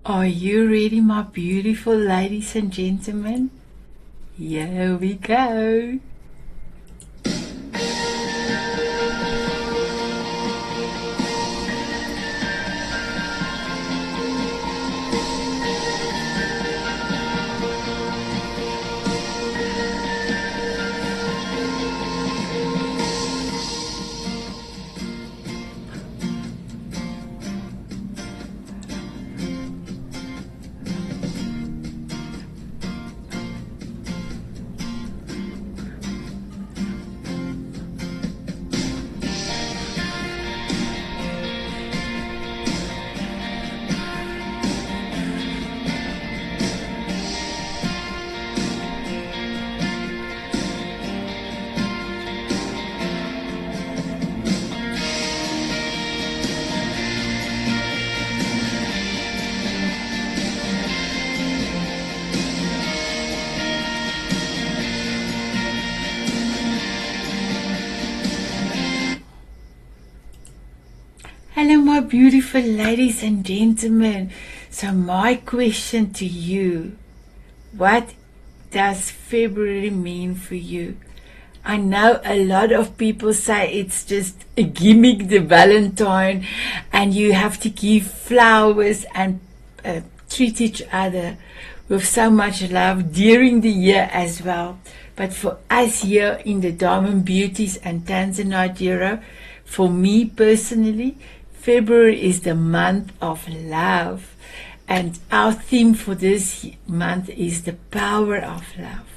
Are you ready, my beautiful ladies and gentlemen? Here we go. Hello, my beautiful ladies and gentlemen. So my question to you, what does February mean for you? I know a lot of people say it's just a gimmick, the Valentine, and you have to give flowers and treat each other with so much love during the year as well. But for us here in the Diamond Beauties and Tanzanite era, for me personally, February is the month of love, and our theme for this month is the power of love.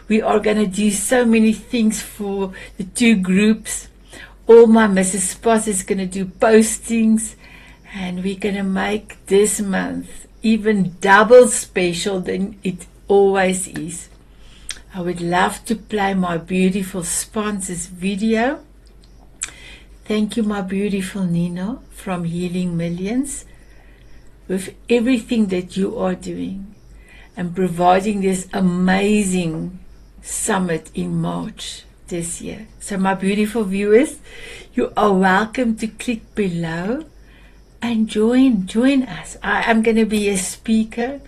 We are going to do so many things for the two groups. All my Mrs. Spots is going to do postings, and we're going to make this month even double special than it always is. I would love to play my beautiful sponsors video. Thank you, my beautiful Nina from Healing Millions, with everything that you are doing and providing this amazing summit in March this year. So my beautiful viewers, you are welcome to click below and join us. I am going to be a speaker.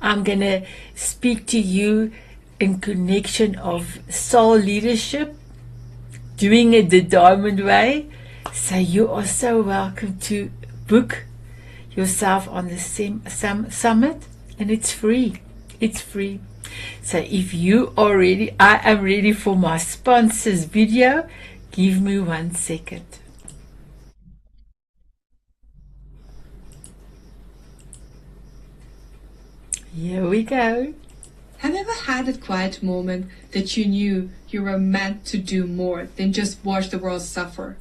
I'm going to speak to you in connection of soul leadership, doing it the diamond way. So you are so welcome to book yourself on the summit, and it's free. So if you are ready, I am ready for my sponsors video. Give me 1 second. Here we go. Have you ever had that quiet moment that you knew you were meant to do more than just watch the world suffer?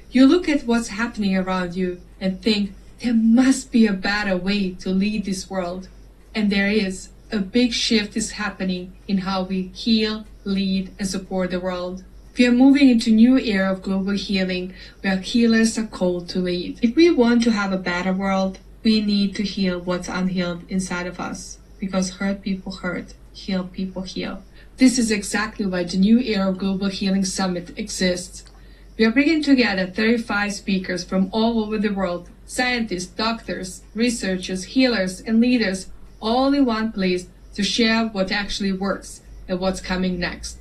You look at what's happening around you and think, there must be a better way to lead this world. And there is. A big shift is happening in how we heal, lead, and support the world. We are moving into a new era of global healing where healers are called to lead. If we want to have a better world, we need to heal what's unhealed inside of us. Because hurt people hurt, heal people heal. This is exactly why the New Era of Global Healing Summit exists. We are bringing together 35 speakers from all over the world, scientists, doctors, researchers, healers, and leaders, all in one place to share what actually works and what's coming next.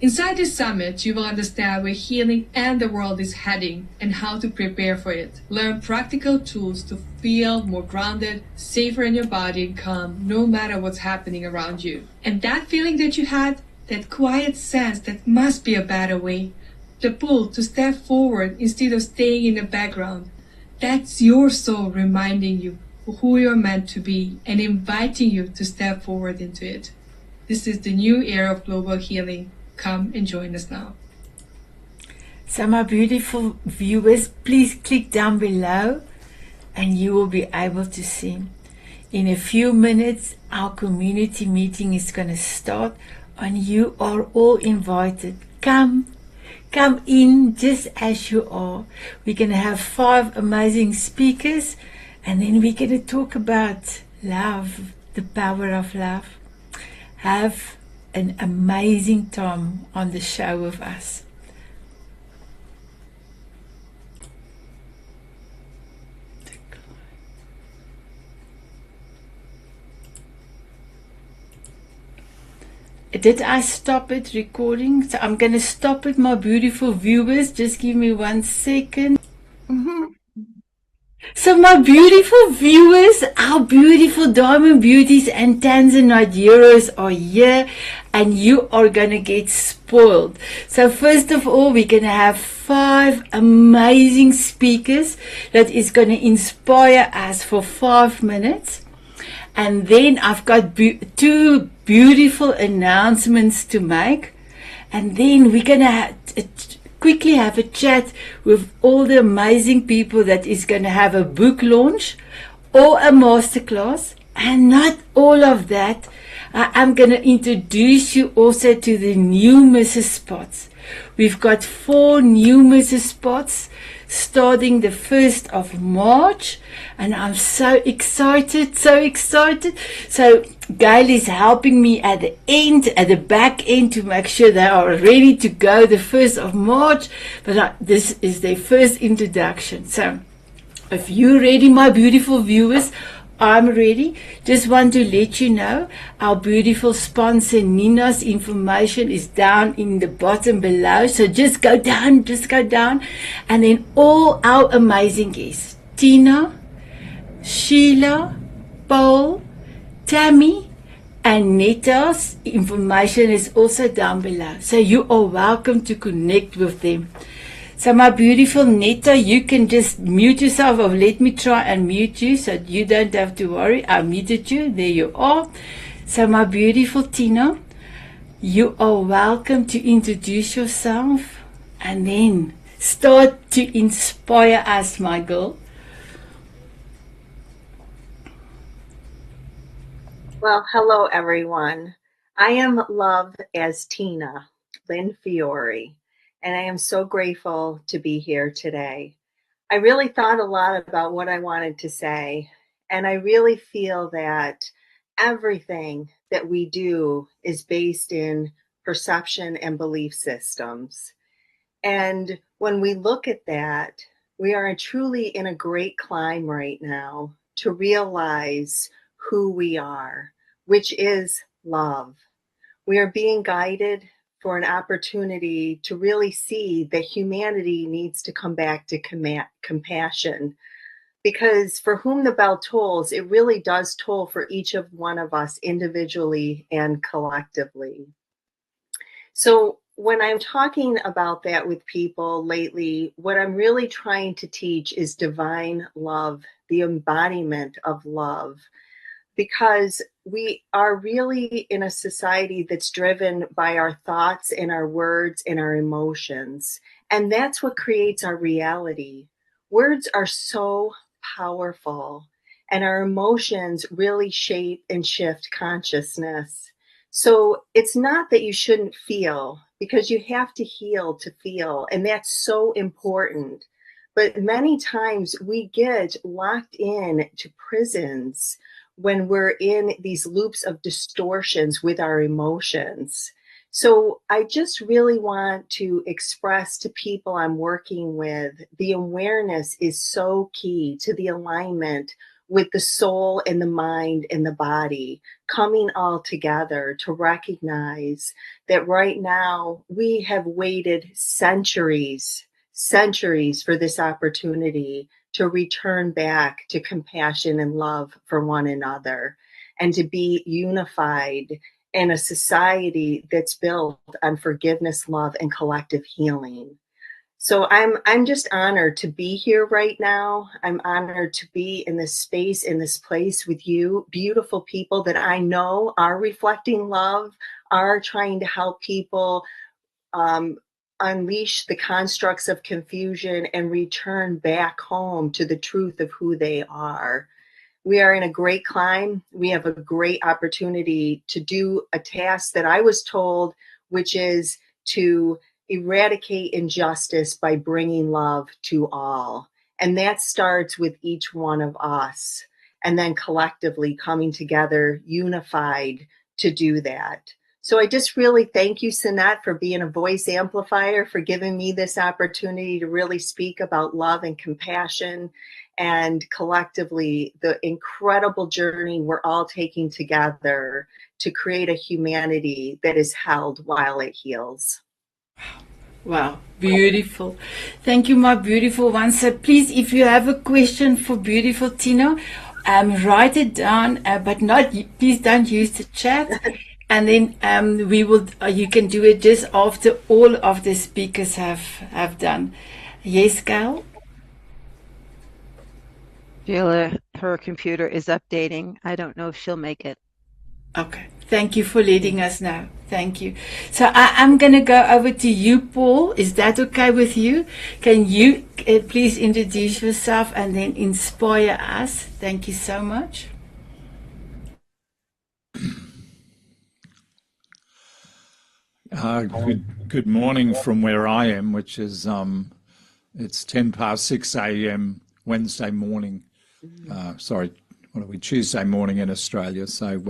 Inside this summit, you will understand where healing and the world is heading and how to prepare for it. Learn practical tools to feel more grounded, safer in your body, and calm no matter what's happening around you. And that feeling that you had, that quiet sense that must be a better way, the pull to step forward instead of staying in the background, that's your soul reminding you who you're meant to be and inviting you to step forward into it. This is the new era of global healing. Come and join us now. So my beautiful viewers, please click down below and you will be able to see. In a few minutes, our community meeting is going to start, and you are all invited. Come in just as you are. We're going to have 5 amazing speakers, and then we're going to talk about love, the power of love. Have an amazing time on the show with us. Did I stop it recording? So I'm going to stop it, my beautiful viewers. Just give me 1 second. So my beautiful viewers, our beautiful diamond beauties and Tanzanite heroes are here, and you are gonna get spoiled. So first of all, we're gonna have 5 amazing speakers that is gonna inspire us for 5 minutes. And then I've got 2 beautiful announcements to make. And then we're gonna quickly have a chat with all the amazing people that is going to have a book launch or a masterclass. And not all of that, I'm going to introduce you also to the new Mrs. Spots. We've got 4 new Mrs. Spots starting the 1st of March, and I'm so excited. So Gail is helping me at the end, at the back end, to make sure they are ready to go the 1st of March, but this is their first introduction. So if you're ready, my beautiful viewers, I'm ready. Just want to let you know our beautiful sponsor Nina's information is down in the bottom below. So just go down. And then all our amazing guests, Tina, Sheila, Paul, Tammy, and Neta's information is also down below. So you are welcome to connect with them. So my beautiful Netta, you can just mute yourself, or let me try and mute you so you don't have to worry. I muted you. There you are. So my beautiful Tina, you are welcome to introduce yourself and then start to inspire us, my girl. Well, hello everyone. I am Love as Tina, Lynn Fiore, and I am so grateful to be here today. I really thought a lot about what I wanted to say, and I really feel that everything that we do is based in perception and belief systems. And when we look at that, we are truly in a great climb right now to realize who we are, which is love. We are being guided for an opportunity to really see that humanity needs to come back to compassion. Because for whom the bell tolls, it really does toll for each of one of us individually and collectively. So when I'm talking about that with people lately, what I'm really trying to teach is divine love, the embodiment of love, because we are really in a society that's driven by our thoughts and our words and our emotions. And that's what creates our reality. Words are so powerful, and our emotions really shape and shift consciousness. So it's not that you shouldn't feel, because you have to heal to feel, and that's so important. But many times we get locked in to prisons when we're in these loops of distortions with our emotions. So I just really want to express to people I'm working with, the awareness is so key to the alignment with the soul and the mind and the body coming all together to recognize that right now we have waited centuries for this opportunity to return back to compassion and love for one another, and to be unified in a society that's built on forgiveness, love, and collective healing. So I'm just honored to be here right now. I'm honored to be in this space, in this place with you, beautiful people that I know are reflecting love, are trying to help people unleash the constructs of confusion and return back home to the truth of who they are. We are in a great climb. We have a great opportunity to do a task that I was told, which is to eradicate injustice by bringing love to all. And that starts with each one of us, and then collectively coming together, unified to do that. So I just really thank you, Sanet, for being a voice amplifier, for giving me this opportunity to really speak about love and compassion, and collectively the incredible journey we're all taking together to create a humanity that is held while it heals. Wow, beautiful. Thank you, my beautiful one. So please, if you have a question for beautiful Tina, write it down, but not, please don't use the chat. And then we will, you can do it just after all of the speakers have done. Yes, Gail? Sheila, her computer is updating. I don't know if she'll make it. Okay. Thank you for letting us know. Thank you. So I'm going to go over to you, Paul. Is that okay with you? Can you please introduce yourself and then inspire us? Thank you so much. Good morning from where I am, which is it's 6 a.m. Wednesday morning. Sorry, what are we? Tuesday morning in Australia. So,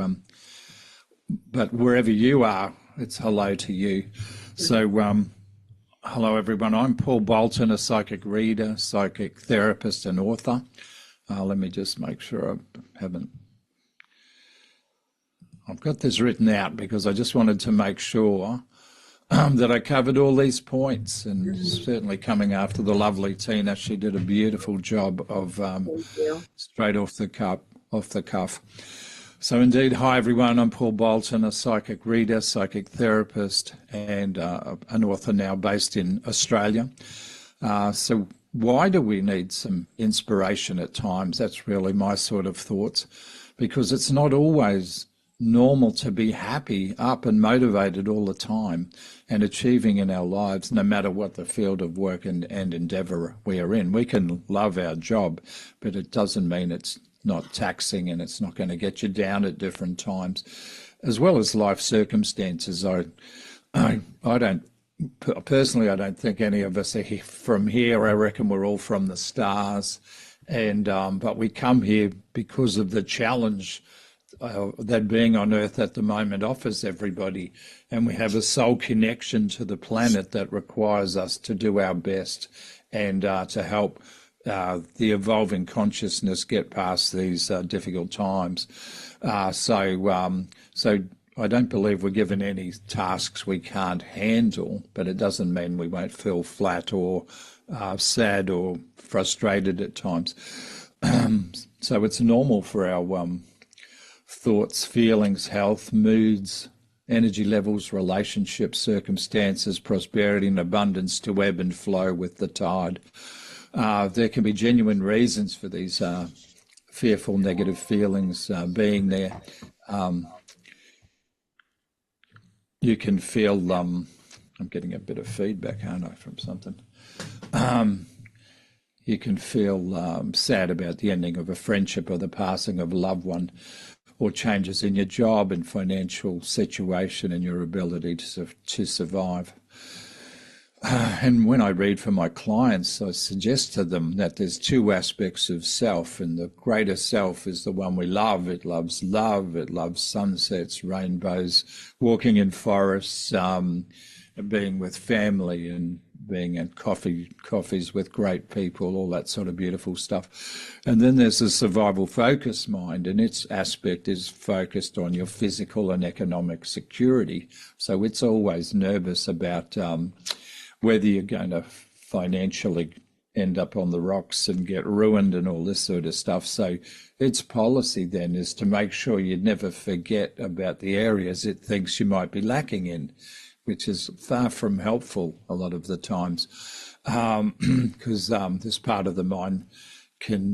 but wherever you are, it's hello to you. So, hello everyone. I'm Paul Bolton, a psychic reader, psychic therapist, and author. Let me just make sure I haven't. I've got this written out because I just wanted to make sure that I covered all these points, and certainly coming after the lovely Tina, she did a beautiful job of straight off the cuff. So indeed, hi everyone, I'm Paul Bolton, a psychic reader, psychic therapist, and an author now based in Australia. So why do we need some inspiration at times? That's really my sort of thoughts, because it's not always normal to be happy, up and motivated all the time and achieving in our lives, no matter what the field of work and endeavour we are in. We can love our job, but it doesn't mean it's not taxing and it's not going to get you down at different times, as well as life circumstances. I don't personally, I don't think any of us are from here. I reckon we're all from the stars, and but we come here because of the challenge that being on Earth at the moment offers everybody, and we have a soul connection to the planet that requires us to do our best and to help the evolving consciousness get past these difficult times. So I don't believe we're given any tasks we can't handle, but it doesn't mean we won't feel flat or sad or frustrated at times. So it's normal for our thoughts, feelings, health, moods, energy levels, relationships, circumstances, prosperity and abundance to ebb and flow with the tide. There can be genuine reasons for these fearful, negative feelings being there. You can feel, I'm getting a bit of feedback, aren't I, from something? You can feel sad about the ending of a friendship or the passing of a loved one, or changes in your job and financial situation and your ability to survive. And when I read for my clients, I suggest to them that there's two aspects of self, and the greater self is the one we love. It loves love, it loves sunsets, rainbows, walking in forests, being with family and being at coffees with great people, all that sort of beautiful stuff. And then there's the survival focus mind, and its aspect is focused on your physical and economic security. So it's always nervous about whether you're going to financially end up on the rocks and get ruined and all this sort of stuff. So its policy then is to make sure you never forget about the areas it thinks you might be lacking in, which is far from helpful a lot of the times, because this part of the mind can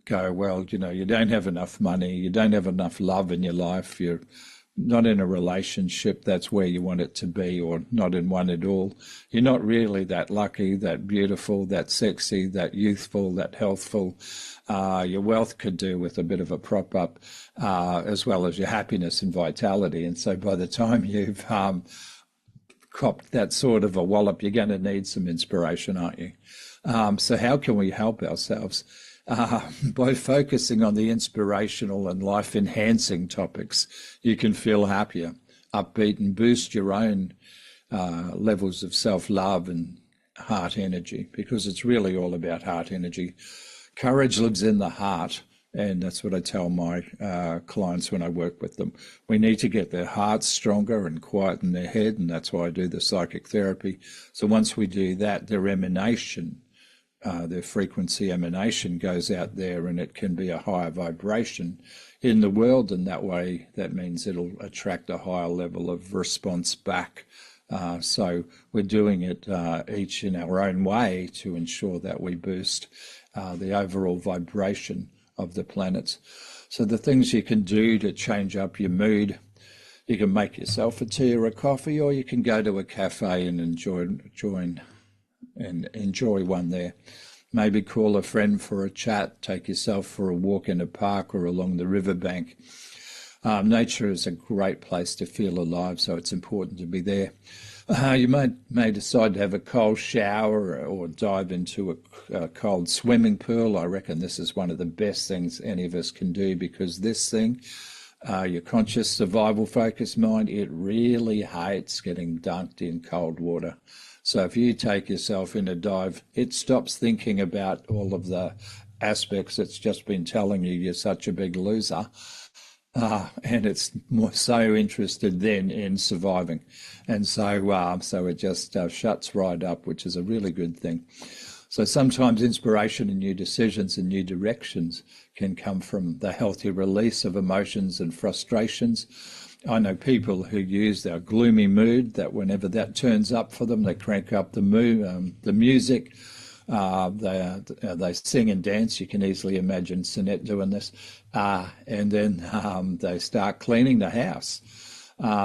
go, well, you know, you don't have enough money, you don't have enough love in your life, you're not in a relationship that's where you want it to be, or not in one at all. You're not really that lucky, that beautiful, that sexy, that youthful, that healthful. Your wealth could do with a bit of a prop up, as well as your happiness and vitality. And so by the time you've copped that sort of a wallop, you're going to need some inspiration, aren't you? So how can we help ourselves? By focusing on the inspirational and life-enhancing topics, you can feel happier. upbeat and boost your own levels of self-love and heart energy, because it's really all about heart energy. Courage lives in the heart, and that's what I tell my clients when I work with them. We need to get their hearts stronger and quieten their head, and that's why I do the psychic therapy. So once we do that, their emanation, their frequency emanation goes out there, and it can be a higher vibration in the world, and that way that means it'll attract a higher level of response back. So we're doing it each in our own way to ensure that we boost the overall vibration of the planets. So the things you can do to change up your mood, you can make yourself a tea or a coffee, or you can go to a cafe and enjoy one there. Maybe call a friend for a chat, take yourself for a walk in a park or along the riverbank. Nature is a great place to feel alive, so it's important to be there. You may decide to have a cold shower or dive into a cold swimming pool. I reckon this is one of the best things any of us can do, because this thing, your conscious survival focused mind, it really hates getting dunked in cold water. So if you take yourself in a dive, it stops thinking about all of the aspects it's just been telling you you're such a big loser. And it's so interested then in surviving. And so it just shuts right up, which is a really good thing. So sometimes inspiration and new decisions and new directions can come from the healthy release of emotions and frustrations. I know people who use their gloomy mood, that whenever that turns up for them, they crank up the music. They sing and dance. You can easily imagine Sanet doing this. And then they start cleaning the house.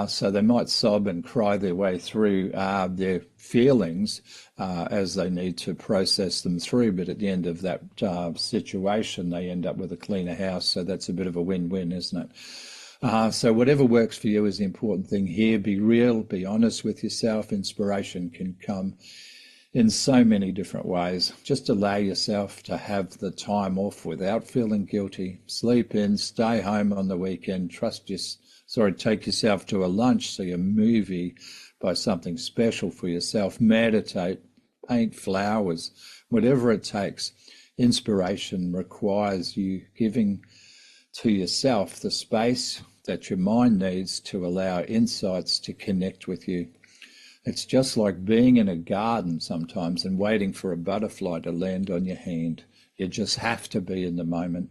So they might sob and cry their way through their feelings as they need to process them through. But at the end of that situation, they end up with a cleaner house. So that's a bit of a win-win, isn't it? So whatever works for you is the important thing here. Be real, be honest with yourself. Inspiration can come in so many different ways. Just allow yourself to have the time off without feeling guilty. Sleep in, stay home on the weekend. Take yourself to a lunch, see a movie, buy something special for yourself, meditate, paint flowers, whatever it takes. Inspiration requires you giving to yourself the space that your mind needs to allow insights to connect with you. It's just like being in a garden sometimes and waiting for a butterfly to land on your hand. You just have to be in the moment.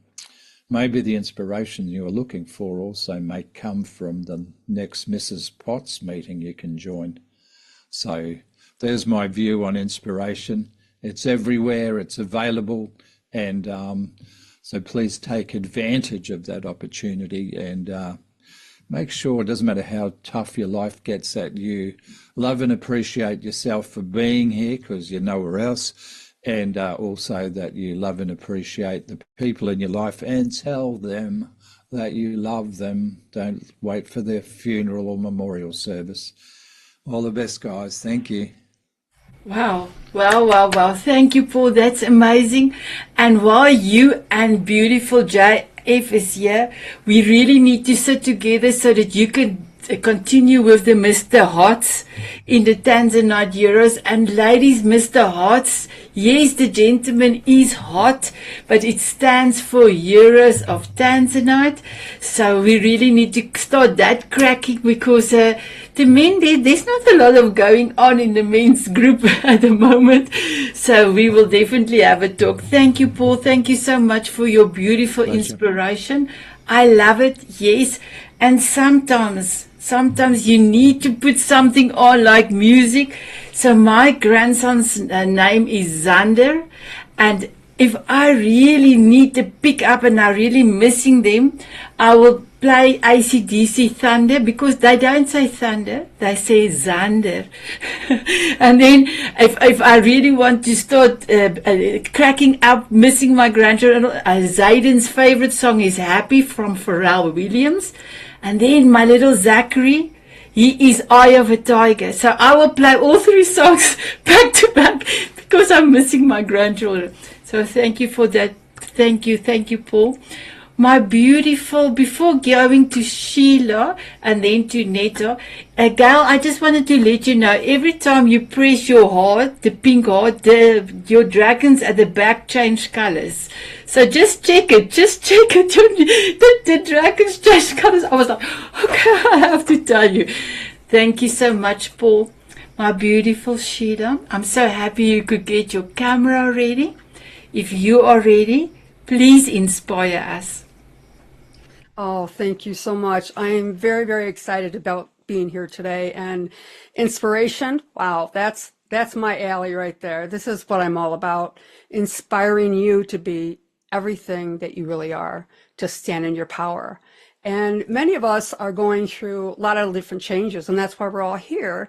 Maybe the inspiration you are looking for also may come from the next Mrs. Potts meeting you can join. So there's my view on inspiration. It's everywhere, it's available, and so please take advantage of that opportunity and make sure, it doesn't matter how tough your life gets, that you love and appreciate yourself for being here, because you're nowhere else, and also that you love and appreciate the people in your life and tell them that you love them. Don't wait for their funeral or memorial service. All the best, guys. Thank you. Wow. Thank you, Paul. That's amazing. And while you and beautiful JF is here, we really need to sit together so that you can continue with the Mr. Hots in the Tanzanite euros. And ladies, Mr. Hots, yes, the gentleman is hot, but it stands for euros of Tanzanite. So we really need to start that cracking, because the men, there's not a lot of going on in the men's group at the moment. So we will definitely have a talk. Thank you, Paul. Thank you so much for your beautiful inspiration. I love it. Yes. And sometimes you need to put something on, like music. So my grandson's name is Zander, and if I really need to pick up and I'm really missing them, I will play AC/DC Thunder, because they don't say thunder, they say Zander. And then if I really want to start cracking up, missing my grandchildren, Zayden's favorite song is Happy from Pharrell Williams. And then my little Zachary, he is Eye of a Tiger. So I will play all three songs back to back, because I'm missing my grandchildren. So thank you for that. Thank you, Paul. my beautiful, before going to Sheila and then to Netta, Gail, I just wanted to let you know, every time you press your heart, the pink heart, your dragons at the back change colors. So just check it. The dragons change colors. I was like, okay, I have to tell you. Thank you so much, Paul. My beautiful Sheila, I'm so happy you could get your camera ready. If you are ready, please inspire us. Oh, thank you so much. I am very, very excited about being here today. And inspiration, wow, that's my alley right there. This is what I'm all about, inspiring you to be everything that you really are, to stand in your power. And many of us are going through a lot of different changes, and that's why we're all here,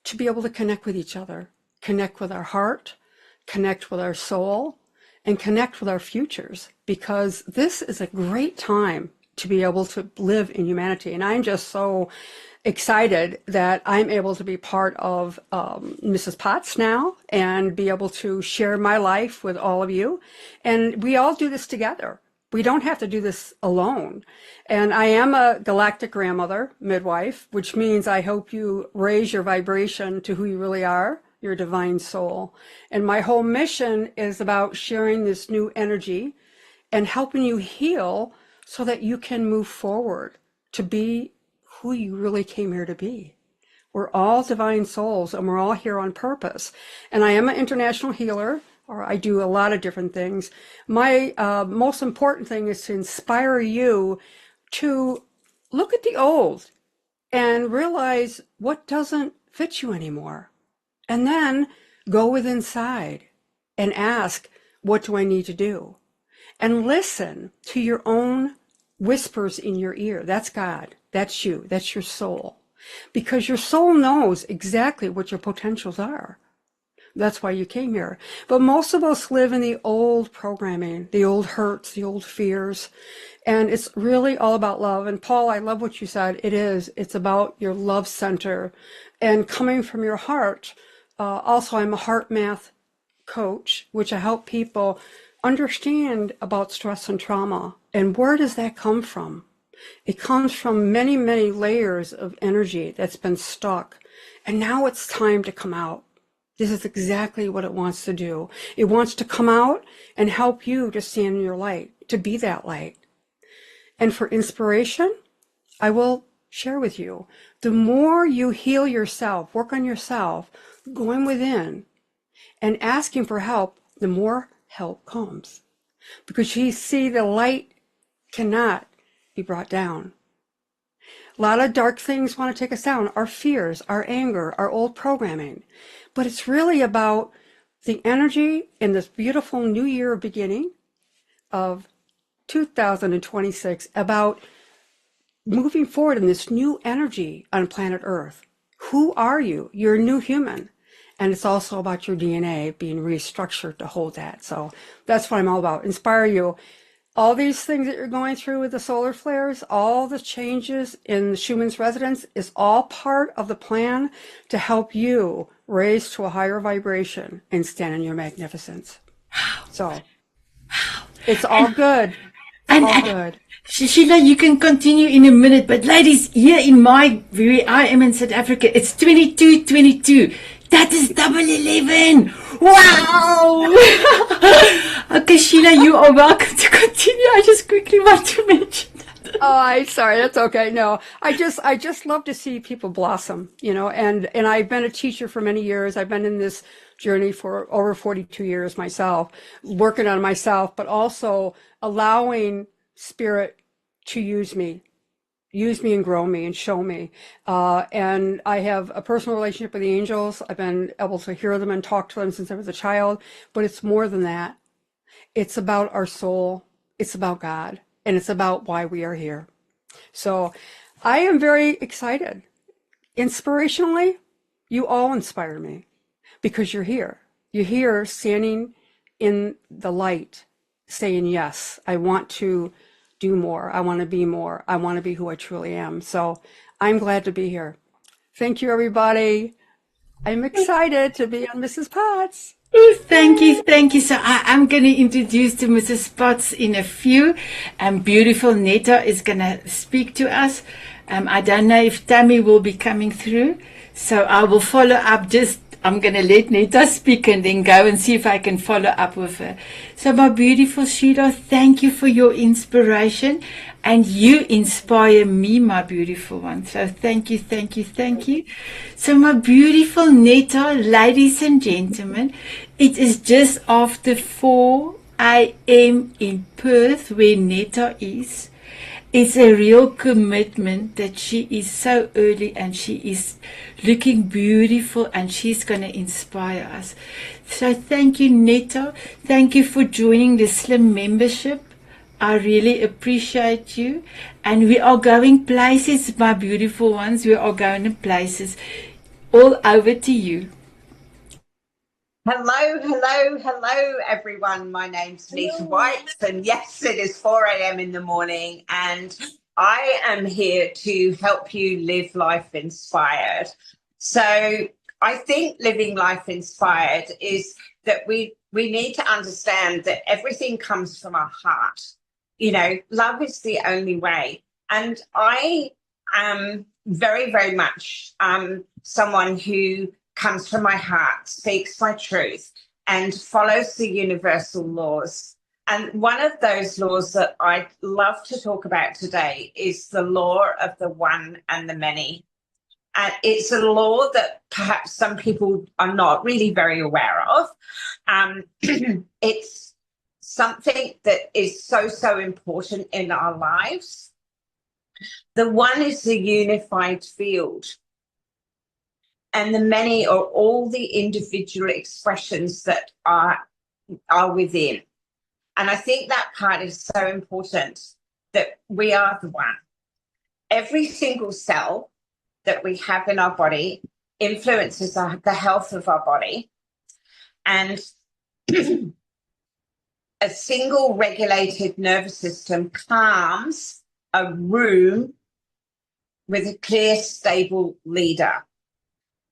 to be able to connect with each other, connect with our heart, connect with our soul, and connect with our futures, because this is a great time to be able to live in humanity. And I'm just so excited that I'm able to be part of Mrs. Potts now and be able to share my life with all of you. And we all do this together. We don't have to do this alone. And I am a galactic grandmother, midwife, which means I hope you raise your vibration to who you really are, your divine soul. And my whole mission is about sharing this new energy and helping you heal so that you can move forward to be who you really came here to be. We're all divine souls and we're all here on purpose. And I am an international healer, or I do a lot of different things. My most important thing is to inspire you to look at the old and realize what doesn't fit you anymore. And then go within inside and ask, what do I need to do? And listen to your own whispers in your ear. That's God. That's you. That's your soul. Because your soul knows exactly what your potentials are. That's why you came here. But most of us live in the old programming, the old hurts, the old fears. And it's really all about love. And Paul, I love what you said. It is. It's about your love center and coming from your heart. Also, I'm a heart math coach, which I help people understand about stress and trauma. And where does that come from? It comes from many, many layers of energy that's been stuck. And now it's time to come out. This is exactly what it wants to do. It wants to come out and help you to stand in your light, to be that light. And for inspiration, I will share with you, the more you heal yourself, work on yourself, going within and asking for help, the more help comes. Because you see, the light cannot be brought down. A lot of dark things want to take us down, our fears, our anger, our old programming. But it's really about the energy in this beautiful new year beginning of 2026, about moving forward in this new energy on planet Earth. Who are you? You're a new human. And it's also about your DNA being restructured to hold that. So that's what I'm all about. Inspire you. All these things that you're going through with the solar flares, all the changes in Schumann's resonance is all part of the plan to help you raise to a higher vibration and stand in your magnificence. So it's all good. All good. Sheila, you can continue in a minute, but ladies, here in I am in South Africa, it's 22:22. That is double 11. Wow. Okay, Sheila, you are welcome to continue. I just quickly want to mention that. Oh, I'm sorry. That's okay. No, I just love to see people blossom, and I've been a teacher for many years. I've been in this journey for over 42 years myself, working on myself, but also allowing spirit to use me and grow me and show me. And I have a personal relationship with the angels. I've been able to hear them and talk to them since I was a child, but it's more than that. It's about our soul. It's about God, and it's about why we are here. So I am very excited. Inspirationally, you all inspire me because you're here. You're here standing in the light, saying, yes, I want to do more. I want to be more. I want to be who I truly am. So I'm glad to be here. Thank you, everybody. I'm excited to be on Mrs. Potts. Oh, thank you, thank you. So I'm going to introduce to Mrs. Spots in a few. Beautiful Netta is going to speak to us. I don't know if Tammy will be coming through, so I will follow up. I'm going to let Netta speak and then go and see if I can follow up with her. So, my beautiful Sheila, thank you for your inspiration. And you inspire me, my beautiful one. So thank you, thank you, thank you. So my beautiful Netta, ladies and gentlemen, it is just after 4 a.m. in Perth where Netta is. It's a real commitment that she is so early and she is looking beautiful and she's going to inspire us. So thank you, Netta. Thank you for joining the Slim membership. I really appreciate you. And we are going places, my beautiful ones. We are going to places. All over to you. Hello, everyone. My name's Nita White, and yes, it is 4 a.m. in the morning, and I am here to help you live life inspired. So I think living life inspired is that we need to understand that everything comes from our heart. You know, love is the only way. And I am very, very much someone who comes from my heart, speaks my truth, and follows the universal laws. And one of those laws that I'd love to talk about today is the law of the one and the many. And it's a law that perhaps some people are not really very aware of. It's something that is so important in our lives. The one is the unified field. And the many are all the individual expressions that are within. And I think that part is so important, that we are the one. Every single cell that we have in our body influences the health of our body. And a single regulated nervous system calms a room with a clear, stable leader.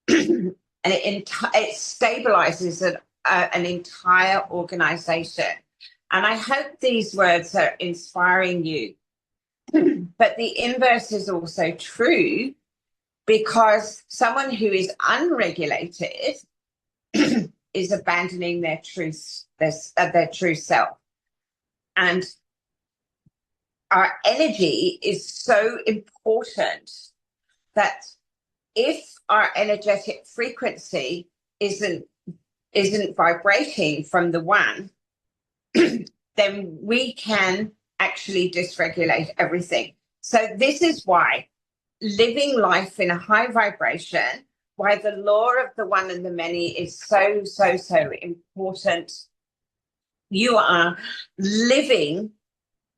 And it stabilizes an entire organization. And I hope these words are inspiring you. But the inverse is also true, because someone who is unregulated is abandoning their true self. And our energy is so important that if our energetic frequency isn't vibrating from the one, then we can actually dysregulate everything. So this is why living life in a high vibration, why the law of the one and the many is so important. You are living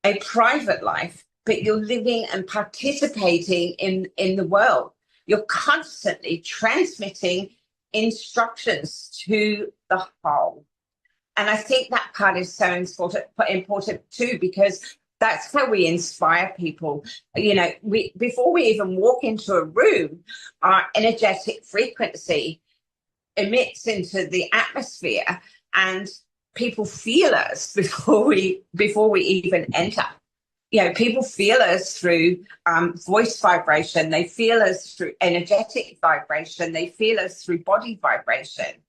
a private life, but you're living and participating in the world. You're constantly transmitting instructions to the whole. And I think that part is so important too, because that's how we inspire people. You know, before we even walk into a room, our energetic frequency emits into the atmosphere, and people feel us before we even enter. You know, people feel us through voice vibration. They feel us through energetic vibration. They feel us through body vibration.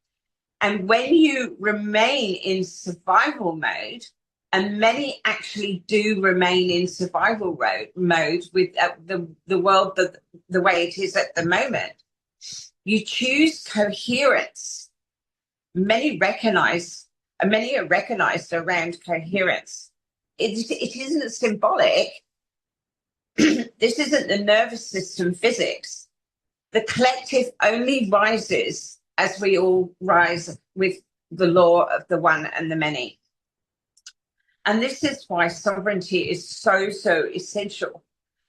And when you remain in survival mode, and many actually do remain in survival mode with the world the way it is at the moment, you choose coherence. Many are recognized around coherence. It isn't symbolic. This isn't the nervous system physics. The collective only rises as we all rise with the law of the one and the many. And this is why sovereignty is so essential,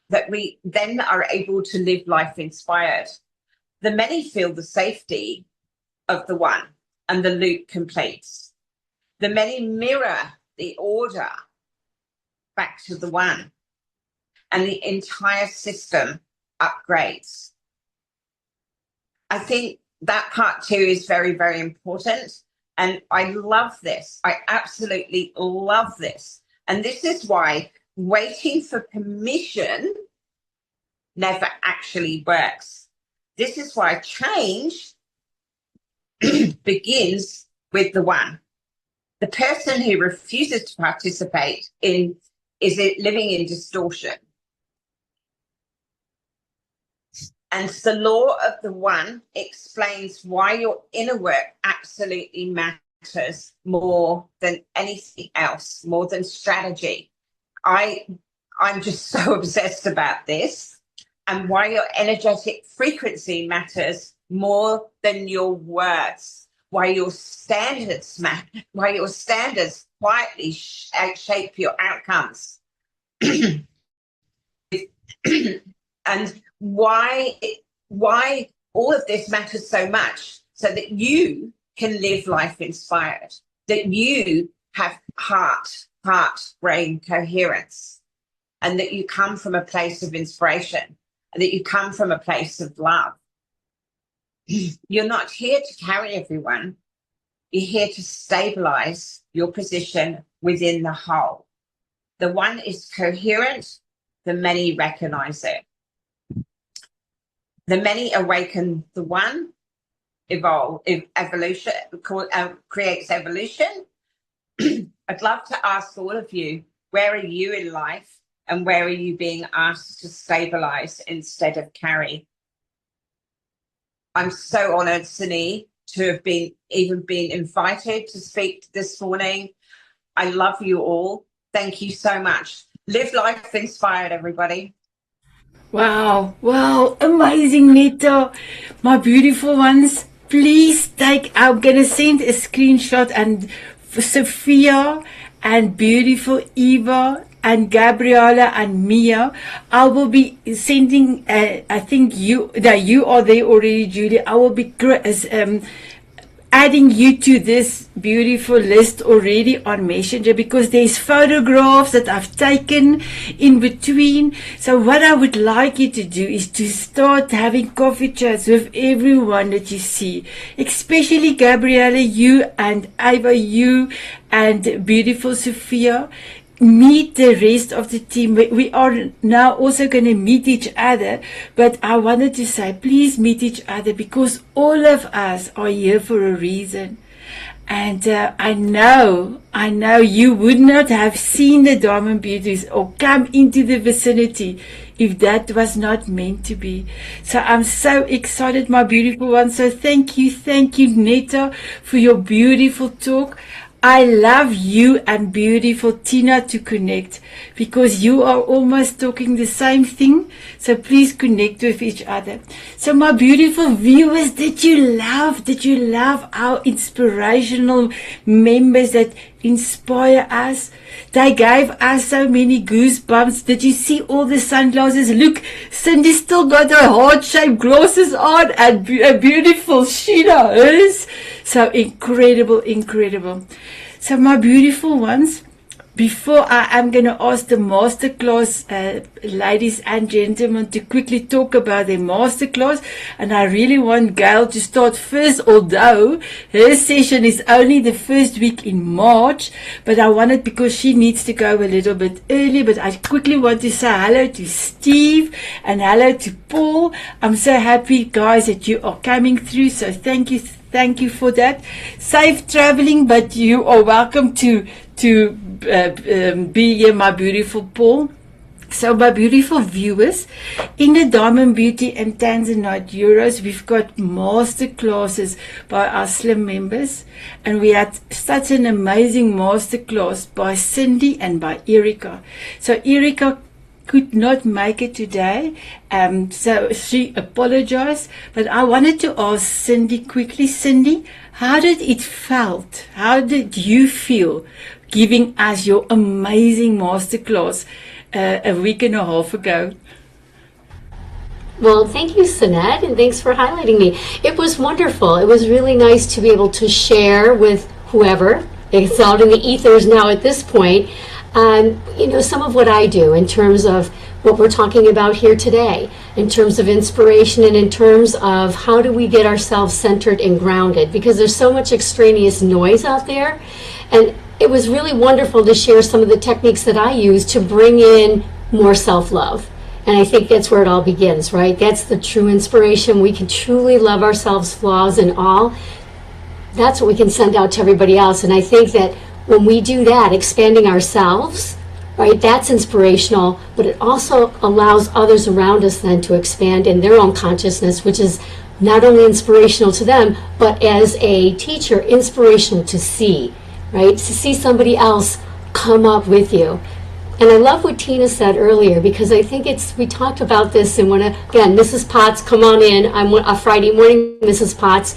that we then are able to live life inspired. The many feel the safety of the one, and the loop completes. The many mirror the order back to the one, and the entire system upgrades. I think that part too is very important, And I love this. I absolutely love this. And this is why waiting for permission never actually works. This is why change begins with the one. The person who refuses to participate in is living in distortion. And the law of the one explains why your inner work absolutely matters more than anything else, more than strategy. I'm just so obsessed about this, and why your energetic frequency matters more than your words, why your standards matter, why your standards quietly shape your outcomes. And why all of this matters so much, so that you can live life inspired, that you have heart brain coherence, and that you come from a place of inspiration, and that you come from a place of love. You're not here to carry everyone. You're here to stabilize your position within the whole. The one is coherent, the many recognize it. The many awaken the one, evolution, creates evolution. I'd love to ask all of you, where are you in life, and where are you being asked to stabilize instead of carry? I'm so honored, Sanet, to have been invited to speak this morning. I love you all. Thank you so much. Live life inspired, everybody. Wow, wow, amazing, Netta. My beautiful ones, please I'm going to send a screenshot, and Sophia and beautiful Eva and Gabriella and Mia, I will be sending, I think you are there already, Julie. I will be adding you to this beautiful list already on Messenger, because there's photographs that I've taken in between. So what I would like you to do is to start having coffee chats with everyone that you see, especially Gabriella, you, and Ava, you, and beautiful Sophia. Meet the rest of the team. We are now also going to meet each other, but I wanted to say, please meet each other, because all of us are here for a reason. And I know you would not have seen the Diamond Beauties or come into the vicinity if that was not meant to be. So I'm so excited, my beautiful one. So thank you, Netta, for your beautiful talk. I love you and beautiful Tina to connect, because you are almost talking the same thing. So please connect with each other. So my beautiful viewers, did you love our inspirational members that inspire us? They gave us so many goosebumps. Did you see all the sunglasses? Look, Cindy still got her heart-shaped glasses on, and a beautiful Sheena hers. So incredible. So my beautiful ones, before I am going to ask the masterclass ladies and gentlemen to quickly talk about their masterclass, and I really want Gail to start first, although her session is only the first week in March, but I wanted, because she needs to go a little bit early, but I quickly want to say hello to Steve and hello to Paul. I'm so happy, guys, that you are coming through, so thank you for that. Safe traveling, but you are welcome to be here, my beautiful Paul. So my beautiful viewers, in the Diamond Beauty and Tanzanite Euros, we've got master classes by our Slim members, and we had such an amazing master class by Cindy and by Erica. So Erica could not make it today, so she apologized, but I wanted to ask Cindy quickly. Cindy, how did it felt? How did you feel giving us your amazing masterclass a week and a half ago? Well, thank you, Sanet, and thanks for highlighting me. It was wonderful. It was really nice to be able to share with whoever. It's out in the ethers now at this point. some of what I do in terms of what we're talking about here today, in terms of inspiration and in terms of how do we get ourselves centered and grounded, because there's so much extraneous noise out there. And it was really wonderful to share some of the techniques that I use to bring in more self-love. And I think that's where it all begins, right? That's the true inspiration. We can truly love ourselves, flaws and all. That's what we can send out to everybody else. And I think that when we do that, expanding ourselves, right, that's inspirational, but it also allows others around us then to expand in their own consciousness, which is not only inspirational to them, but as a teacher, inspirational to see, right? To see somebody else come up with you. And I love what Tina said earlier, because I think we talked about this in again, Mrs. Potts, come on in. I'm a Friday morning, Mrs. Potts.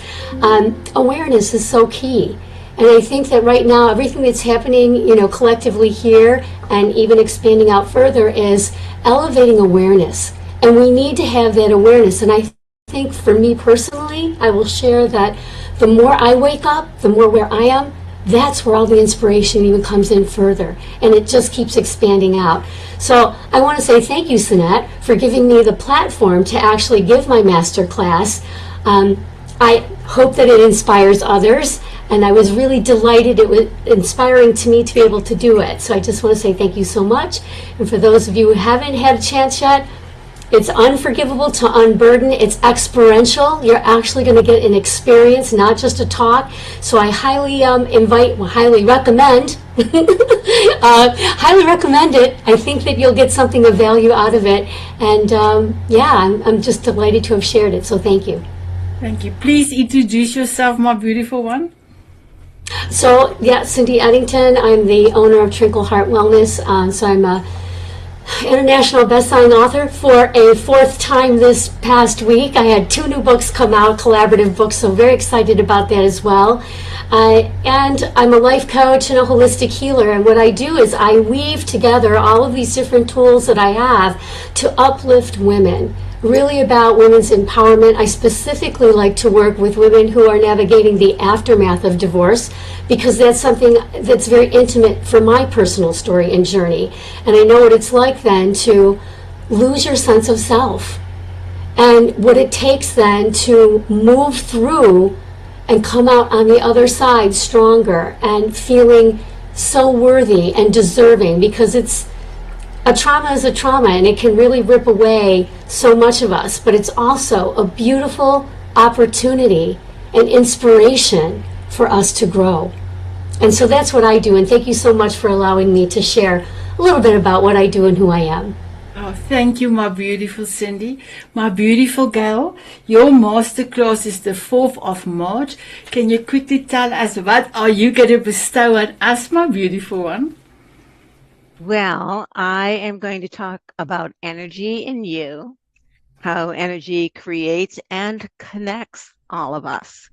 Awareness is so key. And I think that right now, everything that's happening, collectively here and even expanding out further is elevating awareness. And we need to have that awareness. And I think for me personally, I will share that the more I wake up, the more where I am, that's where all the inspiration even comes in further. And it just keeps expanding out. So I want to say thank you, Sanet, for giving me the platform to actually give my master class. I hope that it inspires others. And I was really delighted. It was inspiring to me to be able to do it. So I just want to say thank you so much. And for those of you who haven't had a chance yet, it's unforgivable to unburden. It's experiential. You're actually going to get an experience, not just a talk. So I highly highly recommend, highly recommend it. I think that you'll get something of value out of it. And I'm just delighted to have shared it. So thank you. Thank you. Please introduce yourself, my beautiful one. So, Cindy Eddington. I'm the owner of Trinkle Heart Wellness. So I'm a international best-selling author for a fourth time this past week. I had 2 new books come out, collaborative books, so very excited about that as well. And I'm a life coach and a holistic healer. And what I do is I weave together all of these different tools that I have to uplift women. Really about women's empowerment. I specifically like to work with women who are navigating the aftermath of divorce, because that's something that's very intimate for my personal story and journey. And I know what it's like then to lose your sense of self, and what it takes then to move through and come out on the other side stronger and feeling so worthy and deserving, because a trauma is a trauma, and it can really rip away so much of us, but it's also a beautiful opportunity and inspiration for us to grow. And so that's what I do, and thank you so much for allowing me to share a little bit about what I do and who I am. Oh, thank you, my beautiful Cindy. My beautiful girl, your masterclass is the 4th of March. Can you quickly tell us what are you going to bestow on us, my beautiful one? Well, I am going to talk about energy in you, how energy creates and connects all of us.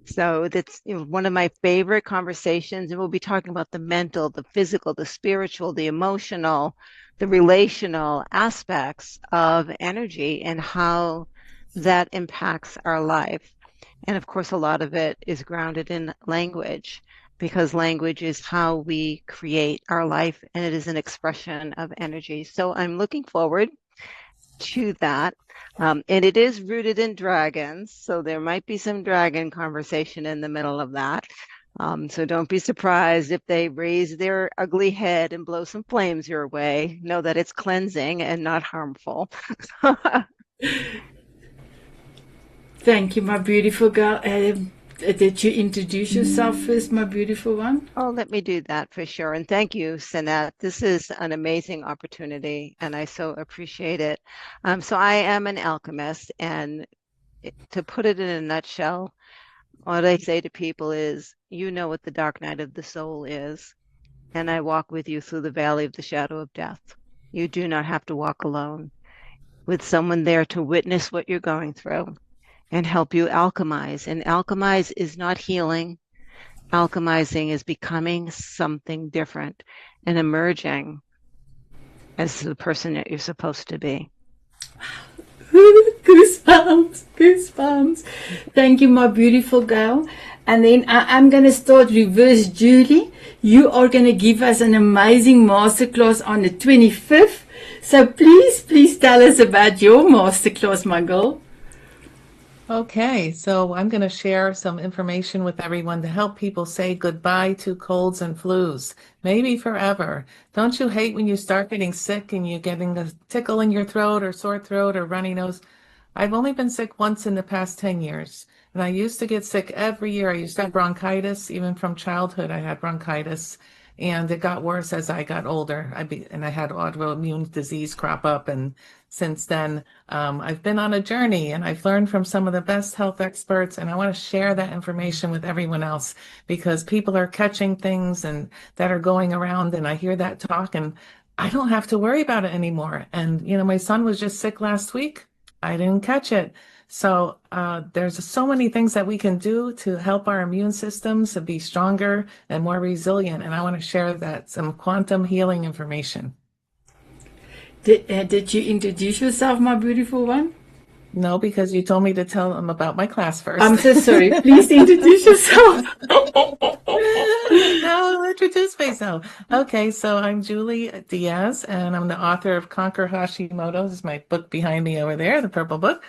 So that's one of my favorite conversations, and we'll be talking about the mental, the physical, the spiritual, the emotional, the relational aspects of energy and how that impacts our life. And of course, a lot of it is grounded in language, because language is how we create our life, and it is an expression of energy. So I'm looking forward to that. And it is rooted in dragons, so there might be some dragon conversation in the middle of that. So don't be surprised if they raise their ugly head and blow some flames your way. Know that it's cleansing and not harmful. Thank you, my beautiful girl. Did you introduce yourself first, my beautiful one? Oh, let me do that for sure. And thank you, Sanet. This is an amazing opportunity, and I so appreciate it. So I am an alchemist, and to put it in a nutshell, what I say to people is, you know what the dark night of the soul is, and I walk with you through the valley of the shadow of death. You do not have to walk alone, with someone there to witness what you're going through and help you alchemize. And alchemize is not healing. Alchemizing is becoming something different and emerging as the person that you're supposed to be. Good. Goosebumps, goosebumps. Thank you, my beautiful girl. And then I'm going to start reverse. Julie, you are going to give us an amazing masterclass on the 25th. So please tell us about your masterclass, my girl. Okay, so I'm going to share some information with everyone to help people say goodbye to colds and flus, maybe forever. Don't you hate when you start getting sick and you're getting a tickle in your throat or sore throat or runny nose? I've only been sick once in the past 10 years, and I used to get sick every year. I used to have bronchitis, even from childhood, I had bronchitis, and it got worse as I got older. And I had autoimmune disease crop up, and since then, I've been on a journey and I've learned from some of the best health experts, and I want to share that information with everyone else because people are catching things and that are going around, and I hear that talk and I don't have to worry about it anymore. And, my son was just sick last week. I didn't catch it. So there's so many things that we can do to help our immune systems to be stronger and more resilient. And I want to share some quantum healing information. Did you introduce yourself, my beautiful one? No, because you told me to tell them about my class first. I'm so sorry. Please introduce yourself. No, I'll introduce myself. Okay, so I'm Julie Diaz, and I'm the author of Conquer Hashimoto. This is my book behind me over there, the purple book.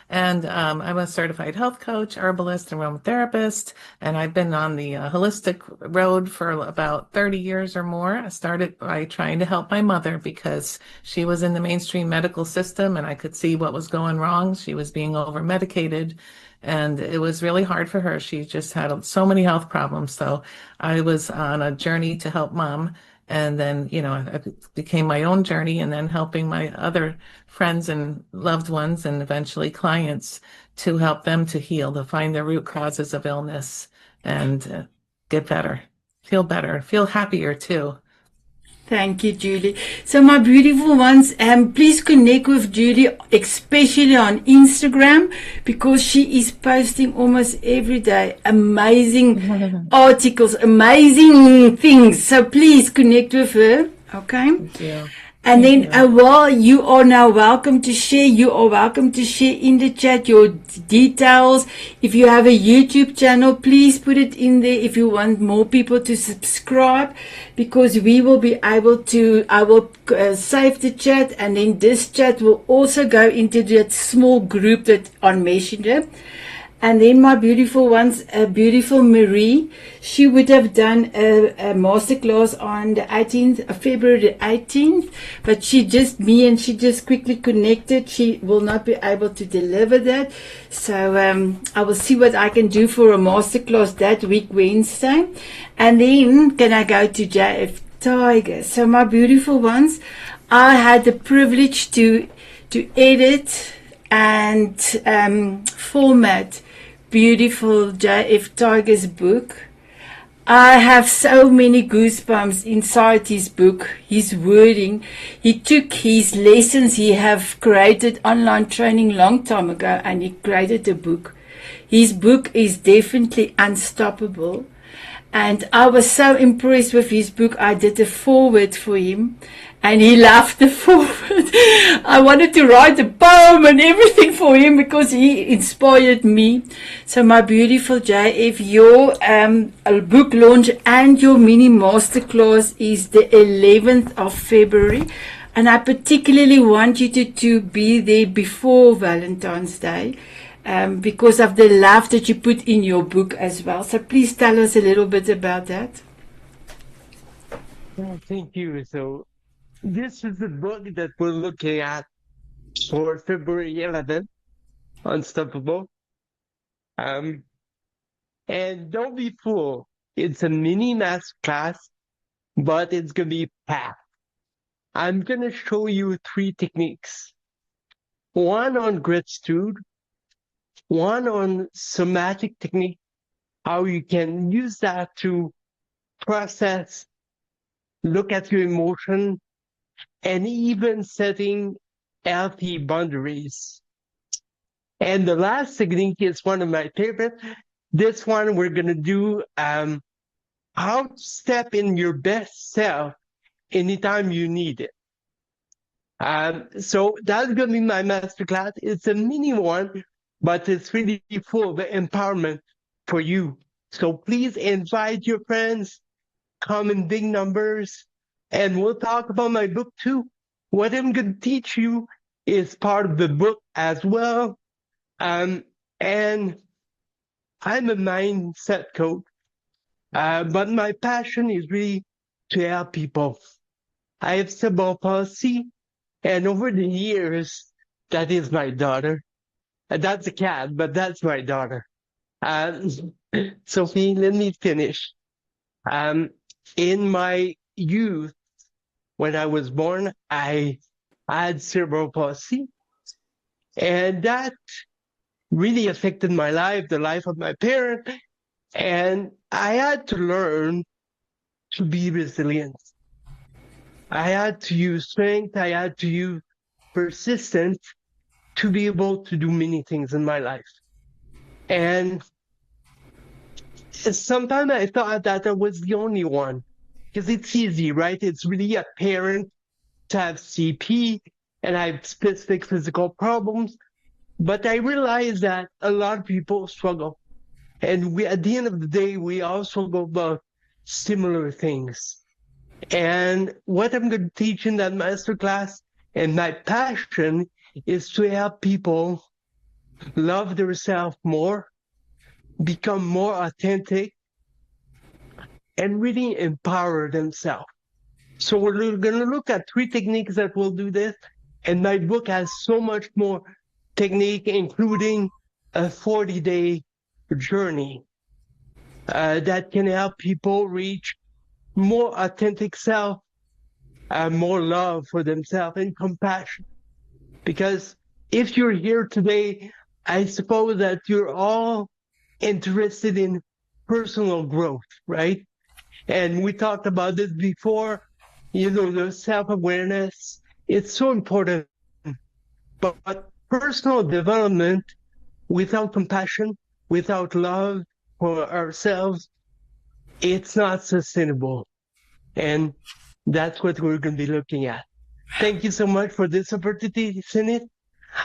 And I'm a certified health coach, herbalist, and aromatherapist. And I've been on the holistic road for about 30 years or more. I started by trying to help my mother because she was in the mainstream medical system and I could see what was going wrong. She was being over medicated and it was really hard for her. She just had so many health problems. So I was on a journey to help mom. And then, it became my own journey and then helping my other friends and loved ones and eventually clients to help them to heal, to find the root causes of illness and get better, feel happier too. Thank you, Julie. So my beautiful ones, please connect with Julie, especially on Instagram, because she is posting almost every day amazing articles, amazing things. So please connect with her, okay? Thank you. And then while you are now welcome to share, you are welcome to share in the chat your details. If you have a YouTube channel, please put it in there if you want more people to subscribe, because we will be able to, I will save the chat, and then this chat will also go into that small group that on Messenger. And then my beautiful ones, beautiful Marie, she would have done a masterclass on the 18th of February the 18th, but she just quickly connected. She will not be able to deliver that. So I will see what I can do for a masterclass that week, Wednesday. And then can I go to JF Tiger? So my beautiful ones, I had the privilege to edit and format beautiful JF Tiger's book. I have so many goosebumps inside his book, his wording. He took his lessons he have created online training long time ago and he created a book. His book is definitely unstoppable. And I was so impressed with his book. I did a foreword for him and he loved the foreword. I wanted to write a poem and everything for him because he inspired me. So my beautiful JF, your book launch and your mini masterclass is the 11th of February. And I particularly want you to be there before Valentine's Day. Because of the love that you put in your book as well. So please tell us a little bit about that. Well, thank you. So this is the book that we're looking at for February 11th, Unstoppable. And don't be fooled. It's a mini master class, but it's going to be packed. I'm going to show you 3 techniques. One on gratitude, one on somatic technique, how you can use that to process, look at your emotion, and even setting healthy boundaries. And the last technique is one of my favorite. This one we're going to do how to step in your best self anytime you need it. So that's going to be my masterclass. It's a mini one, but it's really full of empowerment for you. So please invite your friends, come in big numbers, and we'll talk about my book too. What I'm going to teach you is part of the book as well. And I'm a mindset coach, but my passion is really to help people. I have cerebral palsy, and over the years, that is my daughter. That's a cat, but that's my daughter. Sophie, let me finish. In my youth, when I was born, I had cerebral palsy, and that really affected my life, the life of my parent, and I had to learn to be resilient. I had to use strength, I had to use persistence to be able to do many things in my life. And sometimes I thought that I was the only one, because it's easy, right? It's really apparent to have CP and I have specific physical problems. But I realized that a lot of people struggle. And we, at the end of the day, we all struggle about similar things. And what I'm going to teach in that masterclass, and my passion, is to help people love themselves more, become more authentic, and really empower themselves. So we're going to look at 3 techniques that will do this. And my book has so much more technique, including a 40-day journey that can help people reach more authentic self, more love for themselves, and compassion. Because if you're here today, I suppose that you're all interested in personal growth, right? And we talked about this before, the self-awareness. It's so important. But personal development without compassion, without love for ourselves, it's not sustainable. And that's what we're going to be looking at. Thank you so much for this opportunity, Sanet.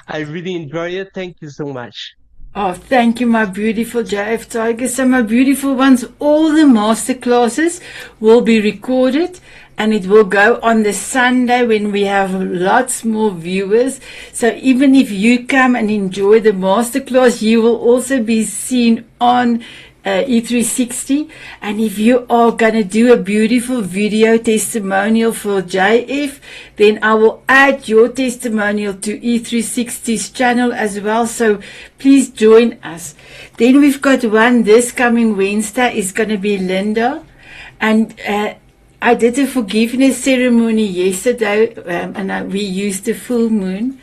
I really enjoy it. Thank you so much. Oh, thank you, my beautiful JF Tigers. So, my beautiful ones, all the master classes will be recorded and it will go on the Sunday when we have lots more viewers. So, even if you come and enjoy the master class, you will also be seen on E360. And if you are going to do a beautiful video testimonial for JF, then I will add your testimonial to E360's channel as well. So please join us. Then we've got one this coming Wednesday is going to be Linda. And I did a forgiveness ceremony yesterday, and we used the full moon.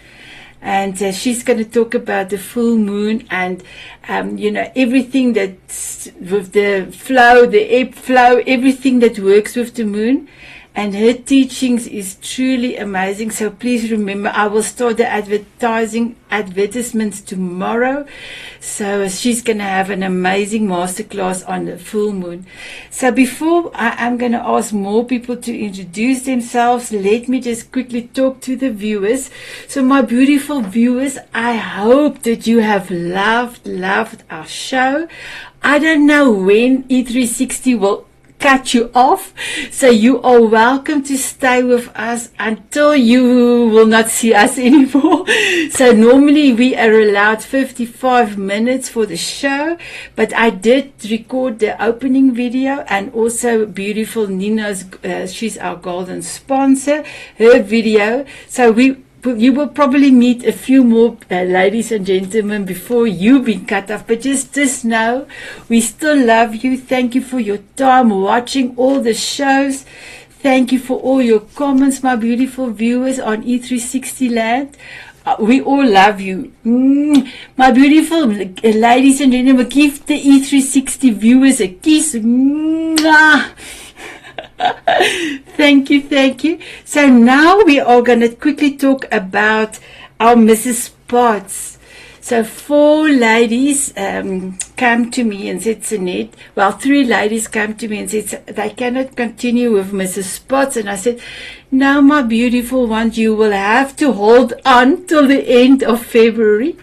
And she's going to talk about the full moon and, everything that's with the flow, the ebb flow, everything that works with the moon. And her teachings is truly amazing. So please remember, I will start the advertisements tomorrow. So she's going to have an amazing masterclass on the full moon. So before I'm going to ask more people to introduce themselves, let me just quickly talk to the viewers. So my beautiful viewers, I hope that you have loved our show. I don't know when E360 will cut you off, so you are welcome to stay with us until you will not see us anymore. So normally we are allowed 55 minutes for the show, but I did record the opening video, and also beautiful Nina's, she's our golden sponsor, her video. So you will probably meet a few more ladies and gentlemen before you be cut off. But just know, we still love you. Thank you for your time watching all the shows. Thank you for all your comments, my beautiful viewers on E360 Land. We all love you. My beautiful ladies and gentlemen, give the E360 viewers a kiss. Thank you. So now we are going to quickly talk about our Mrs. Potts. So 4 ladies came to me and said, Sanet, well, 3 ladies came to me and said they cannot continue with Mrs. Spots. And I said, no, my beautiful ones, you will have to hold on till the end of February,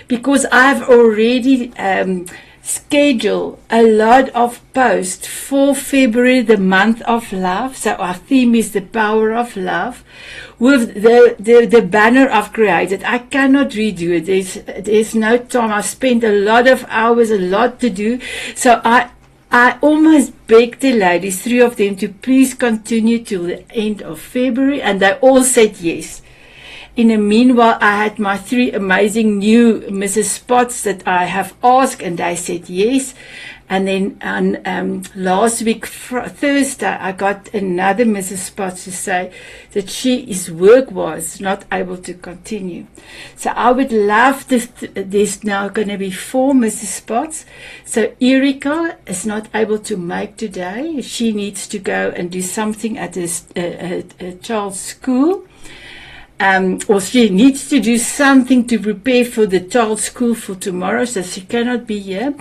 because I've already scheduled a lot of posts for February, the month of love. So our theme is the power of love, with the banner I've created. I cannot redo it. There's no time. I spent a lot of hours, a lot to do. So I almost begged the ladies, 3 of them, to please continue till the end of February, and they all said yes. In the meanwhile, I had my 3 amazing new Mrs. Spots that I have asked, and they said yes. And then on last week, Thursday, I got another Mrs. Spots to say that his work was not able to continue. So I would love this. There's now going to be 4 Mrs. Spots. So Erika is not able to make today. She needs to go and do something at a child's school. Or she needs to do something to prepare for the child's school for tomorrow, so she cannot be here.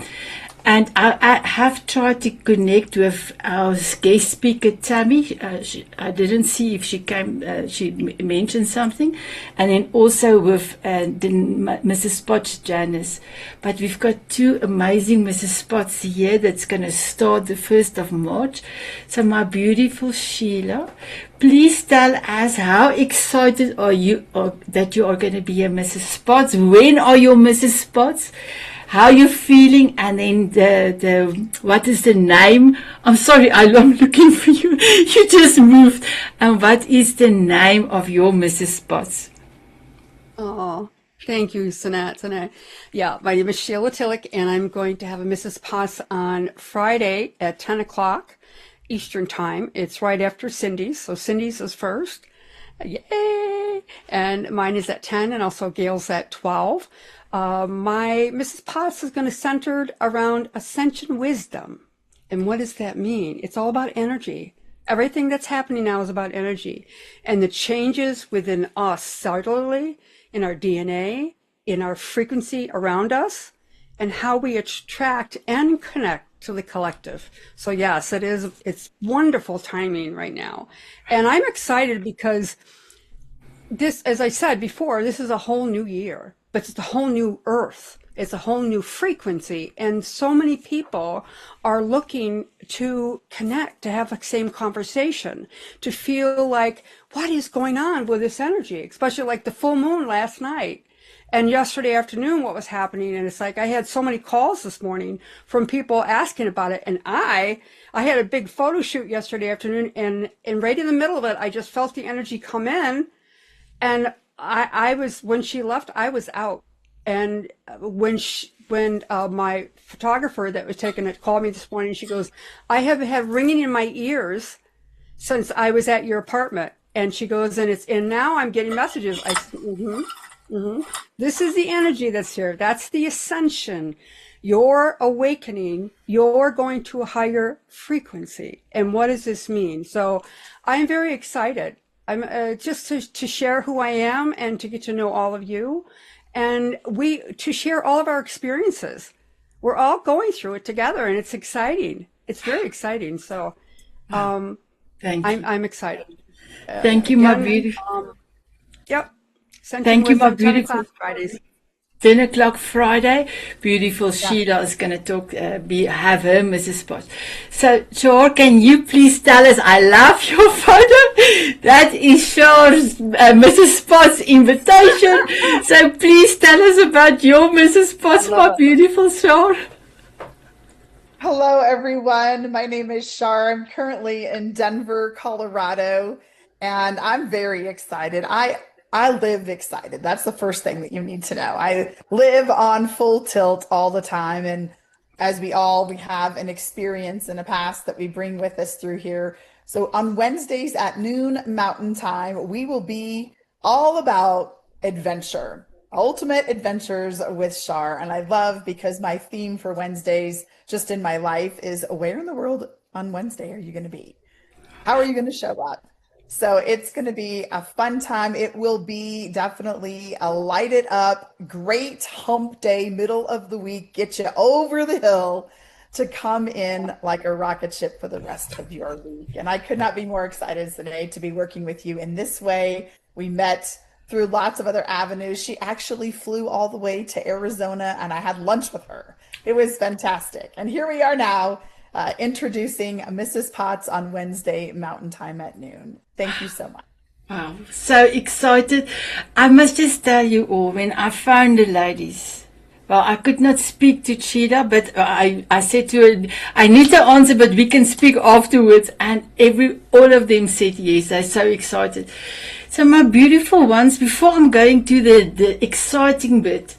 And I have tried to connect with our guest speaker, Tammy. I didn't see if she came, she mentioned something. And then also with Mrs. Spots, Janice. But we've got 2 amazing Mrs. Spots here that's going to start the 1st of March. So my beautiful Sheila, please tell us, how excited are you that you are going to be a Mrs. Spots? When are your Mrs. Spots? How you feeling? And then the what is the name? I'm sorry, I'm looking for you. You just moved. And what is the name of your Mrs. Spots? Oh, thank you, Sanet. Yeah, my name is Sheila Tillich, and I'm going to have a Mrs. Potts on Friday at 10 o'clock Eastern Time. It's right after Cindy's, so Cindy's is first. Yay! And mine is at 10, and also Gail's at 12. My Mrs. Potts is going to center around ascension wisdom. And what does that mean? It's all about energy. Everything that's happening now is about energy. And the changes within us cellularly, in our DNA, in our frequency around us, and how we attract and connect to the collective. So yes, it's wonderful timing right now. And I'm excited because this, as I said before, this is a whole new year, but it's a whole new earth. It's a whole new frequency. And so many people are looking to connect, to have the same conversation, to feel like, what is going on with this energy? Especially like the full moon last night and yesterday afternoon, what was happening. And it's like, I had so many calls this morning from people asking about it. And I had a big photo shoot yesterday afternoon, and right in the middle of it, I just felt the energy come in. And I was, when she left, I was out. And when my photographer that was taking it called me this morning, she goes, I have had ringing in my ears since I was at your apartment. And she goes, and now I'm getting messages. I said, This is the energy that's here. That's the ascension. You're awakening. You're going to a higher frequency. And what does this mean? So I'm very excited. I'm just to share who I am and to get to know all of you, and to share all of our experiences. We're all going through it together, and it's exciting. It's very exciting. So, Thank you. I'm excited. Thank you, my beautiful. Yep. Thank you, my beautiful. 10 o'clock Friday, beautiful Sheila is going to talk, have her Mrs. Spots. So, Shar, can you please tell us, I love your photo. That is Shar's Mrs. Spots invitation. So please tell us about your Mrs. Spots, my beautiful Shar. Hello, everyone. My name is Shar. I'm currently in Denver, Colorado, and I'm very excited. I live excited. That's the first thing that you need to know. I live on full tilt all the time. And as we have an experience and a past that we bring with us through here. So on Wednesdays at noon Mountain Time, we will be all about adventure, ultimate adventures with Shar. And I love, because my theme for Wednesdays just in my life is, where in the world on Wednesday are you going to be? How are you going to show up? So it's going to be a fun time. It will be definitely a lighted up, great hump day, middle of the week, get you over the hill to come in like a rocket ship for the rest of your week. And I could not be more excited today to be working with you in this way. We met through lots of other avenues. She actually flew all the way to Arizona and I had lunch with her. It was fantastic. And here we are now introducing Mrs. Potts on Wednesday Mountain Time at noon. Thank you so much. Wow, so excited. I must just tell you all, when I found the ladies, well, I could not speak to Cheetah, but I said to her, I need to answer, but we can speak afterwards. And all of them said yes. They're so excited. So my beautiful ones, before I'm going to the exciting bit,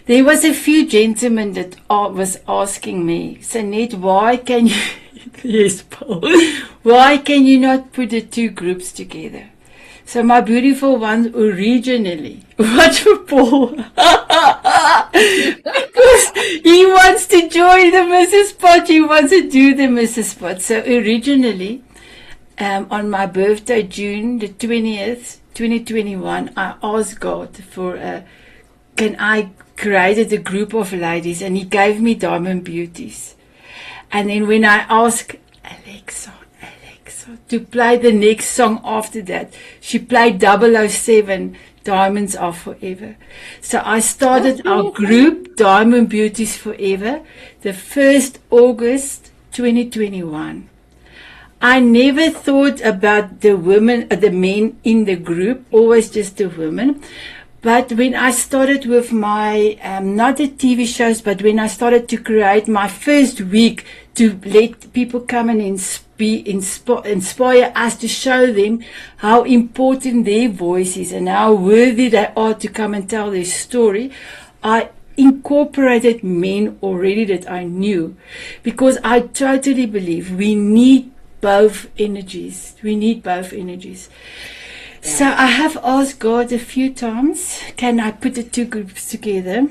there was a few gentlemen that was asking me, Sanet, why can you, yes, Paul, why can you not put the two groups together? So my beautiful ones, originally, watch for Paul, because he wants to join the Mrs. Pot, he wants to do the Mrs. Pot. So originally, on my birthday, June the 20th, 2021, I asked God for can I created a group of ladies, and he gave me Diamond Beauties. And then when I asked Alexa to play the next song after that, she played 007, Diamonds Are Forever. So I started our group, Diamond Beauties Forever, the 1st August 2021. I never thought about the women, the men in the group, always just the women. But when I started with my, not the TV shows, but when I started to create my first week to let people come and inspire us, to show them how important their voice is and how worthy they are to come and tell their story, I incorporated men already that I knew, because I totally believe we need both energies. We need both energies. So I have asked God a few times, can I put the two groups together?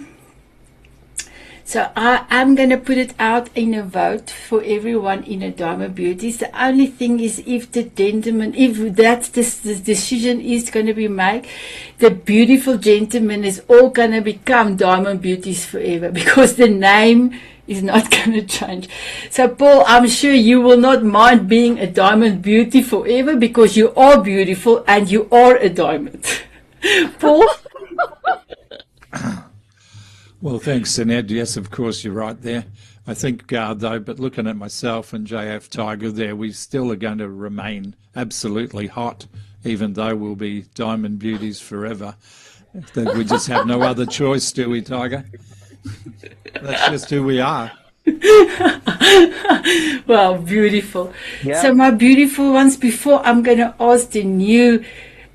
So I am going to put it out in a vote for everyone in a Diamond Beauties. The only thing is, if the gentleman, if that's the decision is going to be made, the beautiful gentleman is all going to become Diamond Beauties Forever, because the name is not going to change. So Paul, I'm sure you will not mind being a Diamond Beauty Forever, because you are beautiful and you are a diamond. Paul? Well, thanks, Sanet. Yes, of course, you're right there. I think, though, but looking at myself and JF Tiger there, we still are going to remain absolutely hot, even though we'll be Diamond Beauties forever. We just have no other choice, do we, Tiger? That's just who we are. Wow, beautiful. Yeah. So my beautiful ones, before I'm going to ask the new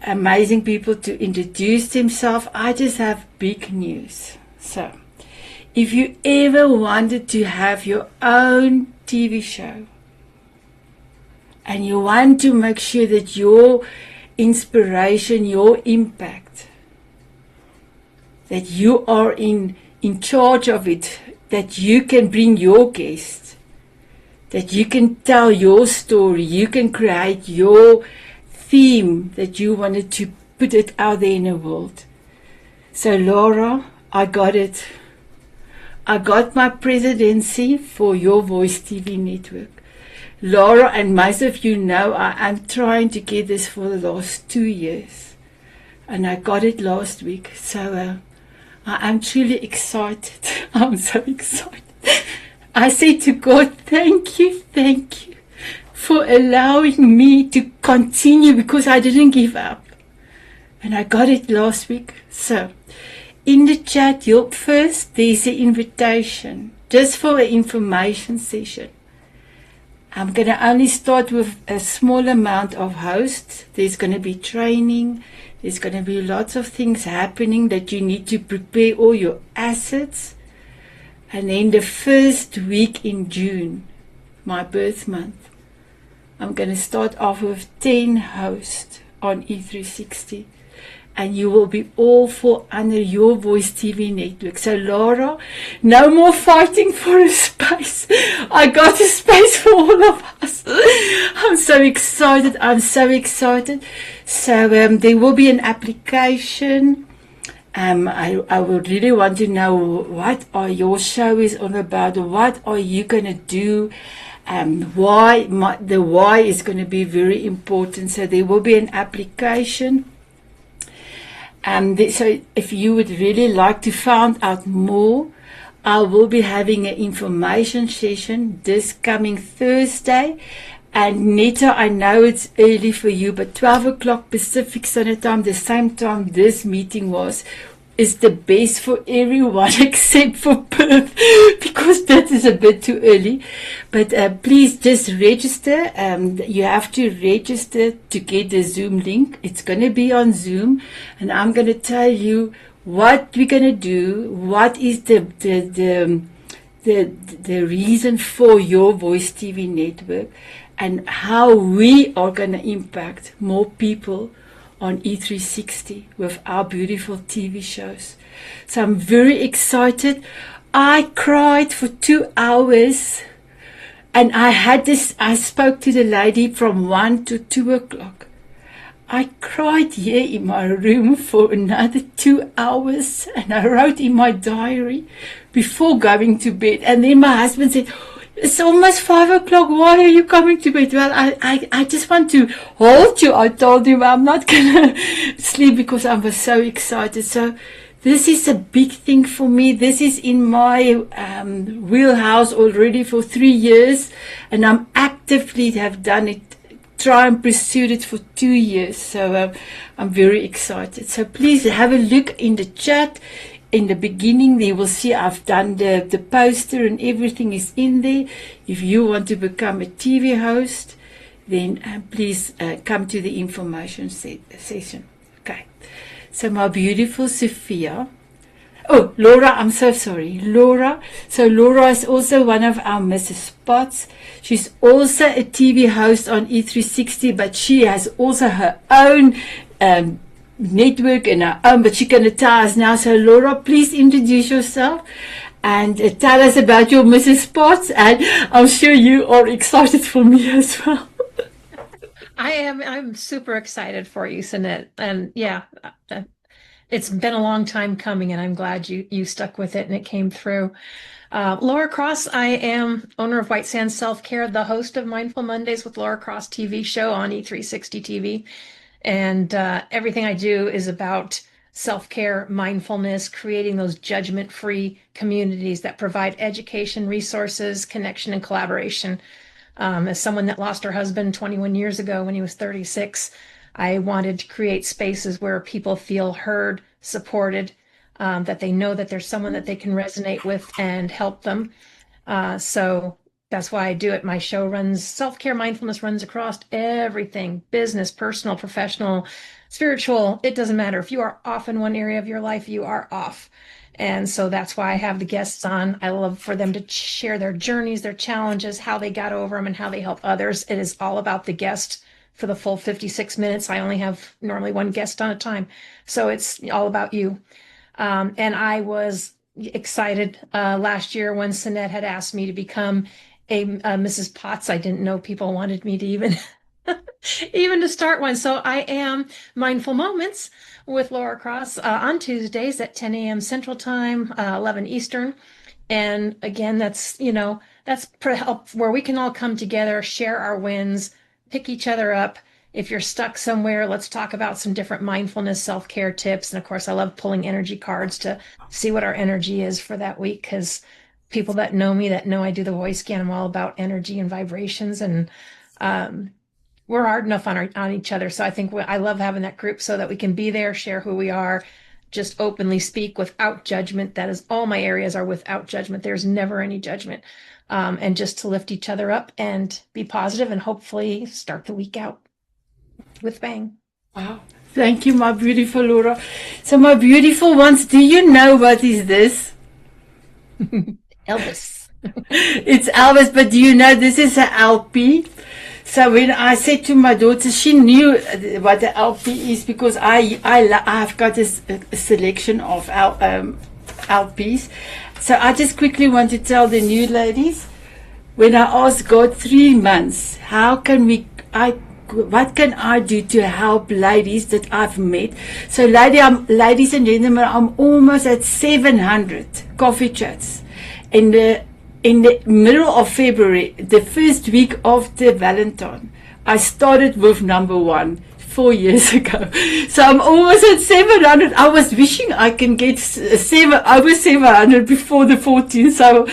amazing people to introduce themselves, I just have big news. So if you ever wanted to have your own TV show and you want to make sure that your inspiration, your impact, that you are in charge of it, that you can bring your guests, that you can tell your story, you can create your theme that you wanted to put it out there in the world. So Laura, I got it. I got my presidency for Your Voice TV network. Laura, and most of you know, I am trying to get this for the last 2 years. And I got it last week. So I am truly excited. I'm so excited. I say to God, thank you for allowing me to continue, because I didn't give up. And I got it last week. So in the chat, first there's an invitation just for an information session. I'm going to only start with a small amount of hosts. There's going to be training. There's going to be lots of things happening that you need to prepare all your assets. And then the first week in June, my birth month, I'm going to start off with 10 hosts on E360. And you will be all fall under Your Voice TV network. So Laura, no more fighting for a space. I got a space for all of us. I'm so excited. So there will be an application. I would really want to know what are your show is all about. What are you going to do? The why is going to be very important. So there will be an application. So if you would really like to find out more, I will be having an information session this coming Thursday. And Nita, I know it's early for you, but 12 o'clock Pacific Standard Time, the same time this meeting is the best for everyone except for Perth, because that is a bit too early. But please just register. You have to register to get the Zoom link. It's going to be on Zoom, and I'm going to tell you what we're going to do, what is the reason for Your Voice TV network, and how we are going to impact more people on E360 with our beautiful TV shows. So I'm very excited. I cried for 2 hours, and I spoke to the lady from 1 to 2 o'clock. I cried here in my room for another 2 hours, and I wrote in my diary before going to bed. And then my husband said, "It's almost 5 o'clock. Why are you coming to bed?" "Well, I just want to hold you." I told him I'm not going to sleep because I was so excited. So this is a big thing for me. This is in my wheelhouse already for 3 years, and I'm actively have done it, try and pursue it for 2 years. So I'm very excited. So please have a look in the chat. In the beginning, they will see I've done the poster and everything is in there. If you want to become a TV host, then please come to the information session. Okay. So my beautiful Sophia. Oh, Laura, I'm so sorry. Laura. So Laura is also one of our Mrs. Spots. She's also a TV host on E360, but she has also her own network and her own, but she can tell us now. So Laura, please introduce yourself and tell us about your Mrs. Spots, and I'm sure you are excited for me as well. I'm super excited for you, Sanet. And yeah, it's been a long time coming, and I'm glad you stuck with it and it came through. Laura Cross, I am owner of White Sands Self-Care, the host of Mindful Mondays with Laura Cross TV show on E360 TV. And everything I do is about self-care, mindfulness, creating those judgment-free communities that provide education, resources, connection, and collaboration. As someone that lost her husband 21 years ago when he was 36, I wanted to create spaces where people feel heard, supported, that they know that there's someone that they can resonate with and help them. So that's why I do it. My show runs, self-care mindfulness runs across everything, business, personal, professional, spiritual. It doesn't matter. If you are off in one area of your life, you are off. And so that's why I have the guests on. I love for them to share their journeys, their challenges, how they got over them, and how they help others. It is all about the guest for the full 56 minutes. I only have normally one guest on a time. So it's all about you. And I was excited last year when Sanet had asked me to become a Mrs. Potts. I didn't know people wanted me to even to start one. So I am Mindful Moments with Laura Cross on Tuesdays at 10 a.m. Central Time, 11 Eastern. And again, that's help where we can all come together, share our wins, pick each other up. If you're stuck somewhere, let's talk about some different mindfulness, self-care tips. And of course, I love pulling energy cards to see what our energy is for that week, because people that know me, that know I do the voice scan, I'm all about energy and vibrations, and we're hard enough on each other. So I think I love having that group so that we can be there, share who we are, just openly speak without judgment. That is, all my areas are without judgment. There's never any judgment. And just to lift each other up and be positive and hopefully start the week out with bang. Wow. Thank you, my beautiful Laura. So my beautiful ones, do you know what is this? Elvis. It's Elvis, but do you know this is an LP? So when I said to my daughter, she knew what the LP is because I've got a selection of LPs. So I just quickly want to tell the new ladies, when I asked God 3 months, what can I do to help ladies that I've met? So ladies and gentlemen, I'm almost at 700 coffee chats. In the middle of February, the first week after Valentine, I started with number 1 4 years ago. So I'm almost at 700. I was wishing I can get over 700 before the 14th. So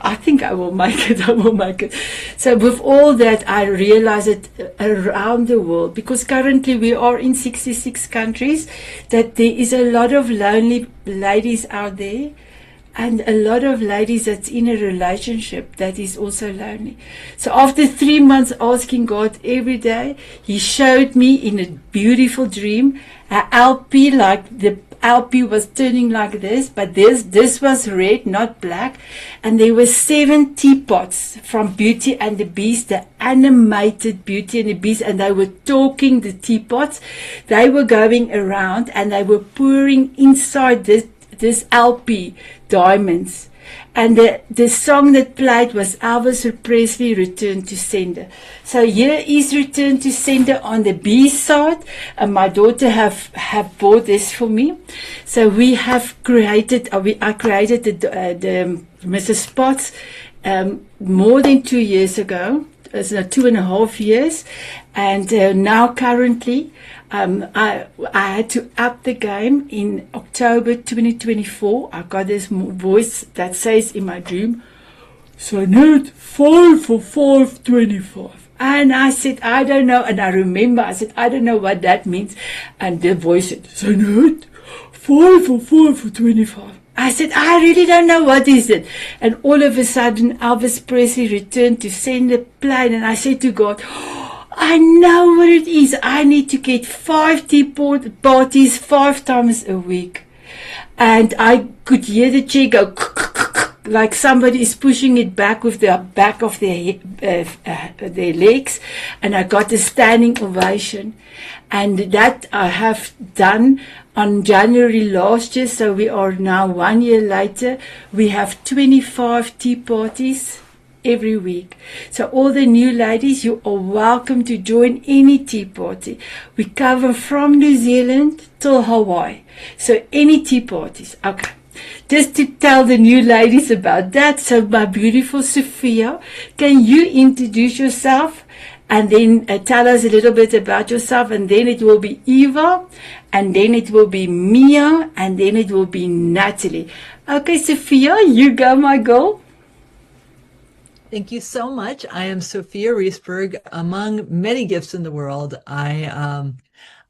I think I will make it. I will make it. So with all that, I realize it around the world, because currently we are in 66 countries, that there is a lot of lonely ladies out there, and a lot of ladies that's in a relationship that is also lonely. So after 3 months asking God every day, He showed me in a beautiful dream a LP, like the LP was turning like this, but this was red, not black, and there were 7 teapots from Beauty and the Beast, the animated Beauty and the Beast, and they were talking, the teapots. They were going around and they were pouring inside this LP diamonds, and the song that played was Elvis Presley, Return to Sender. So here is Return to Sender on the B side, and my daughter have bought this for me. So we have created, I created the Mrs. Spots more than 2 years ago. It's 2.5 years, and now currently I had to up the game in October 2024. I got this voice that says in my dream, Sanet 5 for 525. And I said, I don't know. And I remember, I said, I don't know what that means. And the voice said, Sanet 5 for 5 for 25. I said, I really don't know what is it. And all of a sudden, Elvis Presley returned to send a plane. And I said to God, I know what it is. I need to get 5 tea parties 5 times a week. And I could hear the chair go like somebody is pushing it back with the back of their legs. And I got a standing ovation. And that I have done on January last year. So we are now 1 year later. We have 25 tea parties every week. So all the new ladies, you are welcome to join any tea party. We cover from New Zealand till Hawaii. So any tea parties. Okay. Just to tell the new ladies about that. So my beautiful Sophia, can you introduce yourself and then tell us a little bit about yourself, and then it will be Eva, and then it will be Mia, and then it will be Natalie. Okay, Sophia, you go, my girl. Thank you so much. I am Sophia Riesberg. Among many gifts in the world, I'm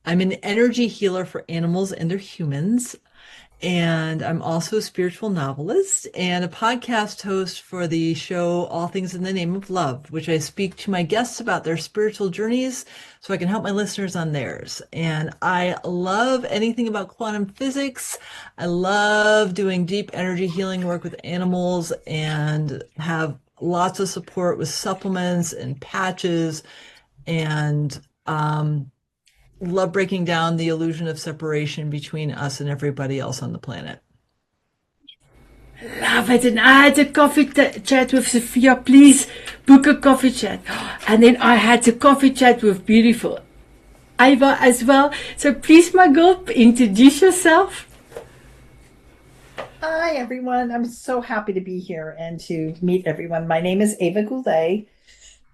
an energy healer for animals and their humans. And I'm also a spiritual novelist and a podcast host for the show All Things in the Name of Love, which I speak to my guests about their spiritual journeys so I can help my listeners on theirs. And I love anything about quantum physics. I love doing deep energy healing work with animals, and have lots of support with supplements and patches, and love breaking down the illusion of separation between us and everybody else on the planet. Love it. And I had a coffee chat with Sophia. Please book a coffee chat. And then I had a coffee chat with beautiful Eva as well. So please, my girl, introduce yourself. Hi, everyone. I'm so happy to be here and to meet everyone. My name is Eva Goulet,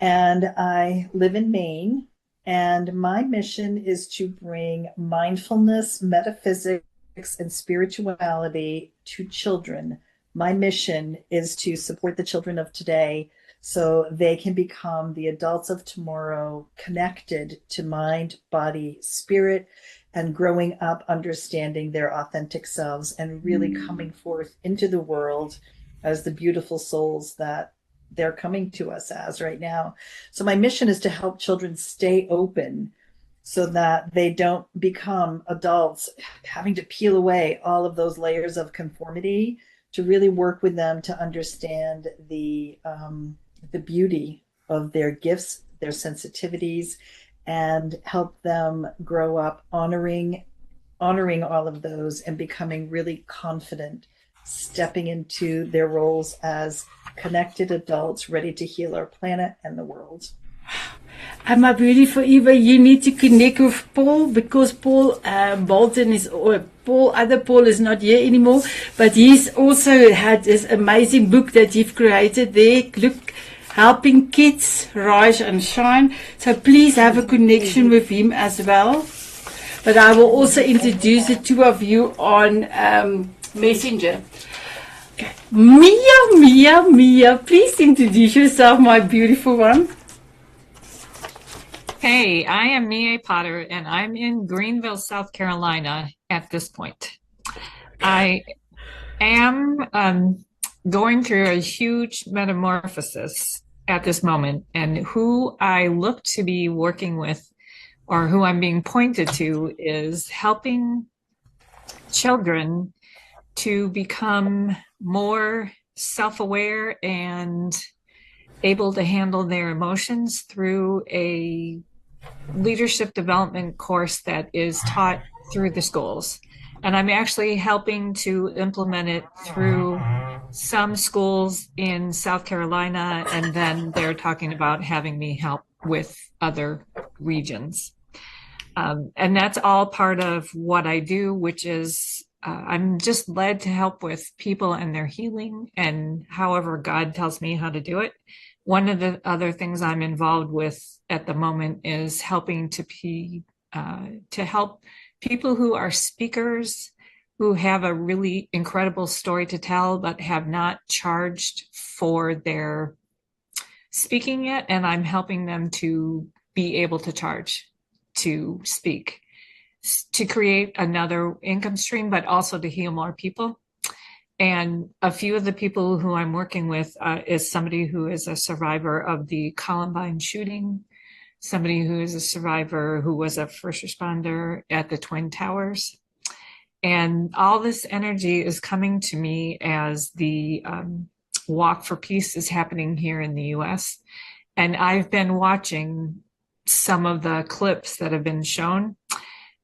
and I live in Maine. And my mission is to bring mindfulness, metaphysics, and spirituality to children. My mission is to support the children of today so they can become the adults of tomorrow, connected to mind, body, spirit, and growing up understanding their authentic selves and really coming forth into the world as the beautiful souls that they're coming to us as right now. So my mission is to help children stay open so that they don't become adults having to peel away all of those layers of conformity to really work with them to understand the beauty of their gifts, their sensitivities, and help them grow up honoring all of those and becoming really confident, stepping into their roles as connected adults ready to heal our planet and the world. And my beautiful Eva, you need to connect with Paul, because Paul Bolton other Paul is not here anymore, but he's also had this amazing book that you've created there. Look, helping kids rise and shine. So please have a connection with him as well. But I will also introduce the two of you on Messenger. Okay. Mia, please introduce yourself, my beautiful one. Hey, I am Mia Potter, and I'm in Greenville, South Carolina at this point. I am going through a huge metamorphosis at this moment, and who I look to be working with, or who I'm being pointed to, is helping children to become more self-aware and able to handle their emotions through a leadership development course that is taught through the schools. And I'm actually helping to implement it through some schools in South Carolina, and then they're talking about having me help with other regions. And that's all part of what I do, which is I'm just led to help with people and their healing, and however God tells me how to do it. One of the other things I'm involved with at the moment is helping to help people who are speakers, who have a really incredible story to tell, but have not charged for their speaking yet. And I'm helping them to be able to charge to speak, to create another income stream, but also to heal more people. And a few of the people who I'm working with is somebody who is a survivor of the Columbine shooting, somebody who is a survivor who was a first responder at the Twin Towers. And all this energy is coming to me as the Walk for Peace is happening here in the US. And I've been watching some of the clips that have been shown,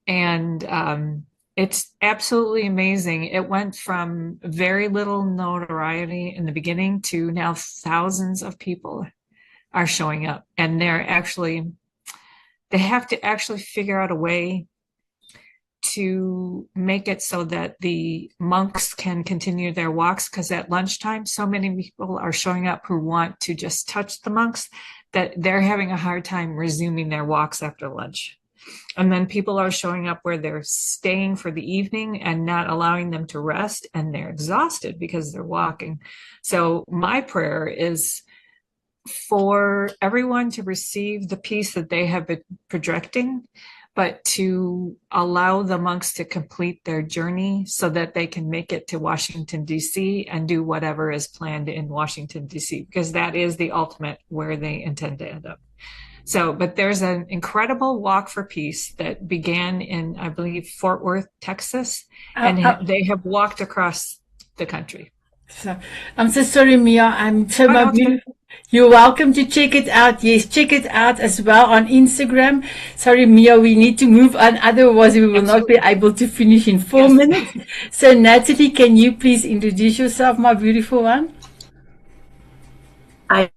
and it's absolutely amazing. It went from very little notoriety in the beginning to now thousands of people are showing up, and they have to actually figure out a way to make it so that the monks can continue their walks, because at lunchtime, so many people are showing up who want to just touch the monks that they're having a hard time resuming their walks after lunch. And then people are showing up where they're staying for the evening and not allowing them to rest, and they're exhausted because they're walking. So my prayer is for everyone to receive the peace that they have been projecting, but to allow the monks to complete their journey so that they can make it to Washington, D.C. and do whatever is planned in Washington, D.C., because that is the ultimate where they intend to end up. So, but there's an incredible Walk for Peace that began in, I believe, Fort Worth, Texas, and they have walked across the country. So, I'm so sorry, Mia. You're welcome to check it out. Yes, check it out as well on Instagram. Sorry, Mia, we need to move on. Otherwise, we will not be able to finish in 4 minutes. So, Natalie, can you please introduce yourself, my beautiful one? I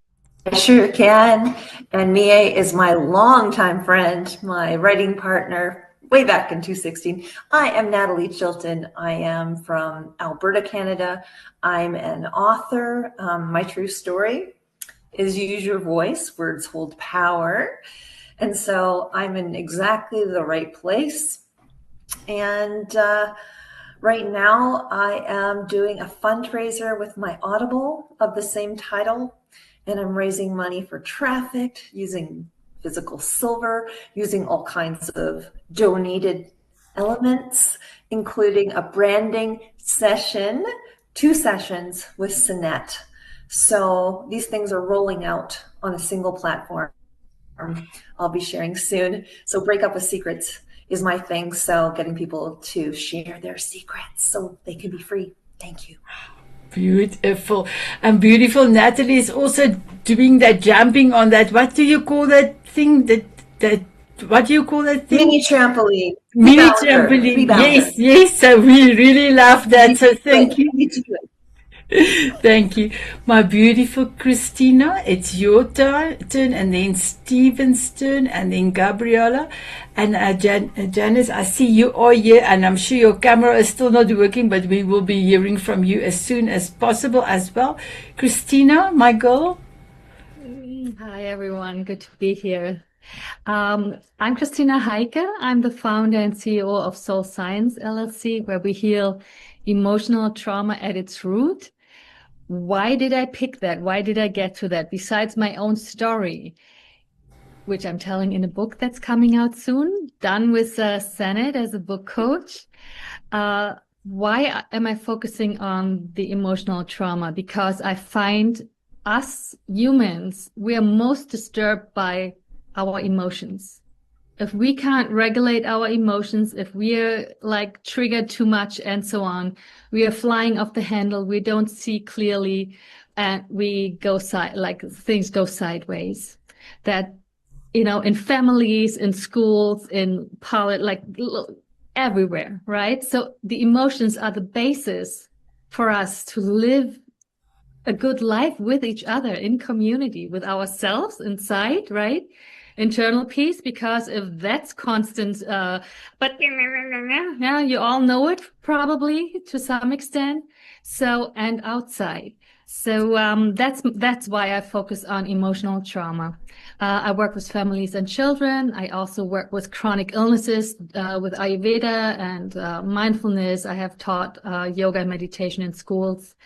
sure can. And Mia is my longtime friend, my writing partner, way back in 2016. I am Natalie Chilton. I am from Alberta, Canada. I'm an author. My true story is use your voice, words hold power. And so I'm in exactly the right place. And right now I am doing a fundraiser with my Audible of the same title. And I'm raising money for trafficked, using physical silver, using all kinds of donated elements, including a branding session, 2 sessions with Sanet. So these things are rolling out on a single platform. I'll be sharing soon. So break up with secrets is my thing. So getting people to share their secrets so they can be free. Thank you. Beautiful. And beautiful Natalie is also doing that jumping on that. What do you call that thing? That what do you call that thing? Mini trampoline, Mini rebounder, trampoline. rebounder. Yes, yes. So we really love that. So thank you. You do it. Thank you. My beautiful Christina, it's your turn, and then Stephen's turn, and then Gabriella. And Janice, I see you are here, and I'm sure your camera is still not working, but we will be hearing from you as soon as possible as well. Christina, my girl. Hi, everyone. Good to be here. I'm Christina Heike. I'm the founder and CEO of Soul Science LLC, where we heal emotional trauma at its root. Why did I pick that? Why did I get to that? Besides my own story, which I'm telling in a book that's coming out soon, done with Sanet as a book coach. Why am I focusing on the emotional trauma? Because I find us humans, we are most disturbed by our emotions. If we can't regulate our emotions, if we're like triggered too much and so on, we are flying off the handle, we don't see clearly, and we go things go sideways. That, in families, in schools, in everywhere, right? So the emotions are the basis for us to live a good life with each other, in community, with ourselves inside, right? Internal peace, because if that's constant, but yeah, you all know it probably to some extent. So, and outside. So that's why I focus on emotional trauma. I work with families and children. I also work with chronic illnesses with Ayurveda and mindfulness. I have taught yoga and meditation in schools.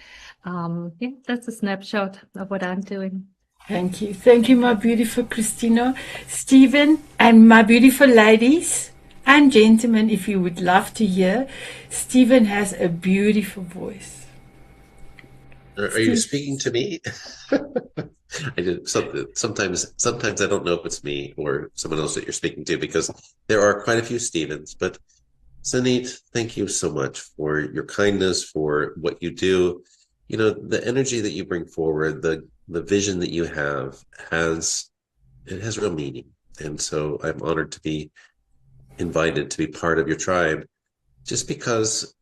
Yeah, that's a snapshot of what I'm doing. Thank you. Thank you, my beautiful Christina. Stephen, and my beautiful ladies and gentlemen, if you would love to hear, Stephen has a beautiful voice. Are you speaking to me? I did sometimes I don't know if it's me or someone else that you're speaking to, because there are quite a few Stevens. But Sanet, thank you so much for your kindness, for what you do. The energy that you bring forward, the vision that you have has real meaning. And so I'm honored to be invited to be part of your tribe, just because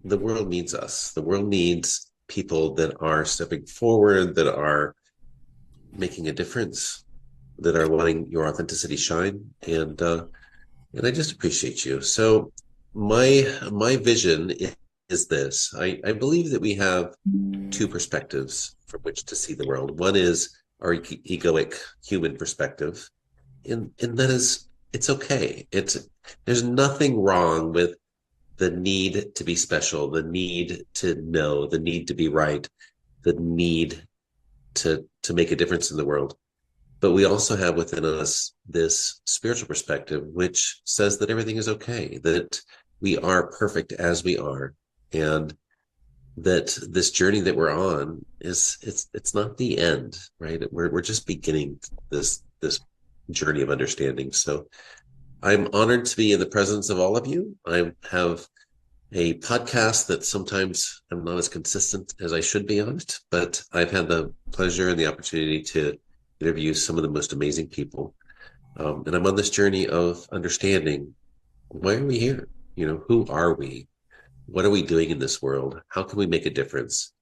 the world needs us. The world needs people that are stepping forward, that are making a difference, that are letting your authenticity shine. And I just appreciate you. So my vision is this. I believe that we have two perspectives from which to see the world. One is our egoic human perspective, and that is, it's okay. There's nothing wrong with the need to be special, the need to know, the need to be right, the need to make a difference in the world. But we also have within us this spiritual perspective, which says that everything is okay, that we are perfect as we are, and that this journey that we're on it's not the end, right? We're just beginning this journey of understanding. So I'm honored to be in the presence of all of you. I have a podcast that sometimes I'm not as consistent as I should be on it, but I've had the pleasure and the opportunity to interview some of the most amazing people. And I'm on this journey of understanding, why are we here? Who are we? What are we doing in this world? How can we make a difference?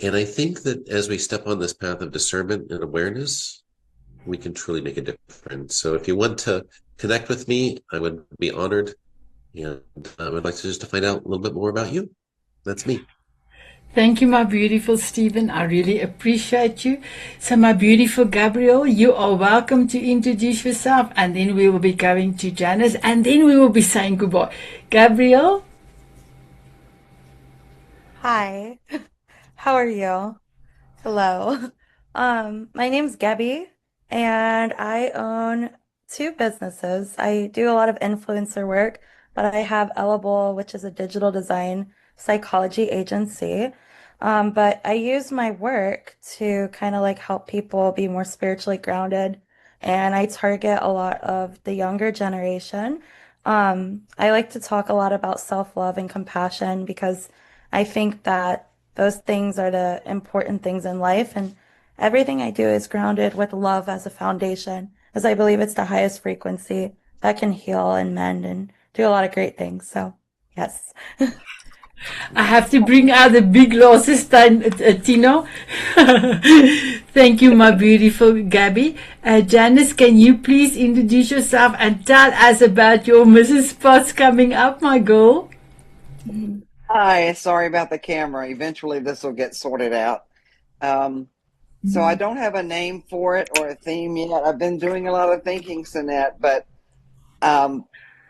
And I think that as we step on this path of discernment and awareness, we can truly make a difference. So if you want to connect with me, I would be honored. And I would like to find out a little bit more about you. That's me. Thank you, my beautiful Stephen. I really appreciate you. So, my beautiful Gabrielle, you are welcome to introduce yourself, and then we will be going to Janice, and then we will be saying goodbye. Gabrielle? Hi, how are you? Hello. My name's Gabby, and I own two businesses. I do a lot of influencer work, but I have Ellable, which is a digital design psychology agency. But I use my work to kind of like help people be more spiritually grounded, and I target a lot of the younger generation. I like to talk a lot about self-love and compassion because I think that those things are the important things in life. And everything I do is grounded with love as a foundation, as I believe it's the highest frequency that can heal and mend and do a lot of great things. So, yes. I have to bring out the big glasses, Tino. Thank you, my beautiful Gabby. Janice, can you please introduce yourself and tell us about your Mrs. Spots coming up, my girl? Hi, sorry about the camera. Eventually this will get sorted out. So I don't have a name for it or a theme yet. I've been doing a lot of thinking, Sanet, but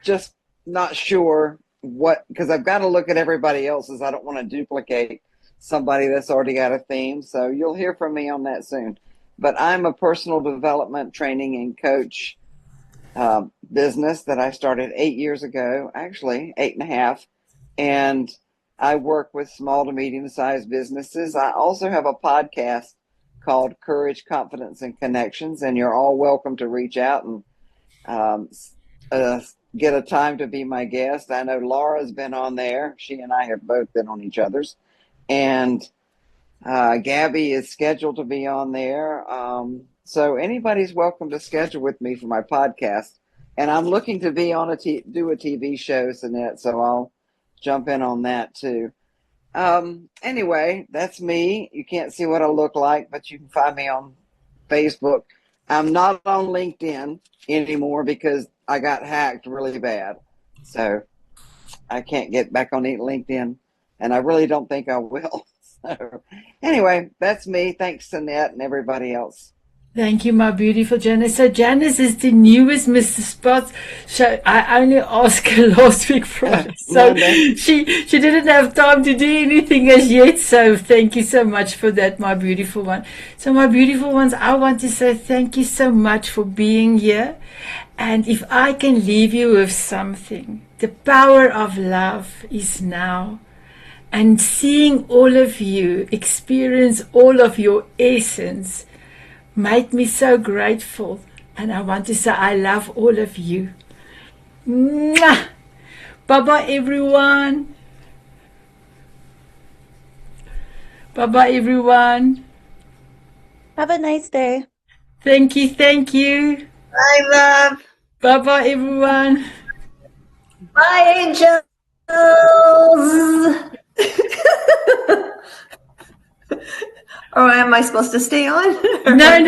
just not sure what, because I've got to look at everybody else's. I don't want to duplicate somebody that's already got a theme. So you'll hear from me on that soon. But I'm a personal development training and coach business that I started 8 years ago, actually 8.5. And I work with small to medium-sized businesses. I also have a podcast called Courage, Confidence, and Connections, and you're all welcome to reach out and get a time to be my guest. I know Laura's been on there. She and I have both been on each other's. And Gabby is scheduled to be on there. So anybody's welcome to schedule with me for my podcast. And I'm looking to be on do a TV show, Sanet, so I'll jump in on that too. Anyway, that's me. You can't see what I look like, but you can find me on Facebook. I'm not on LinkedIn anymore because I got hacked really bad. So I can't get back on LinkedIn, and I really don't think I will. So anyway, that's me. Thanks, Sanet, and everybody else. Thank you, my beautiful Janice. So Janice is the newest Mr. Spots. So I only asked her last week Friday. So she didn't have time to do anything as yet. So thank you so much for that, my beautiful one. So my beautiful ones, I want to say thank you so much for being here. And if I can leave you with something, the power of love is now. And seeing all of you experience all of your essence made me so grateful, and I want to say I love all of you. Mwah! Bye-bye, everyone. Bye-bye, everyone. Have a nice day. Thank you, thank you. Bye, love. Bye-bye, everyone. Bye, angels. Or am I supposed to stay on? No.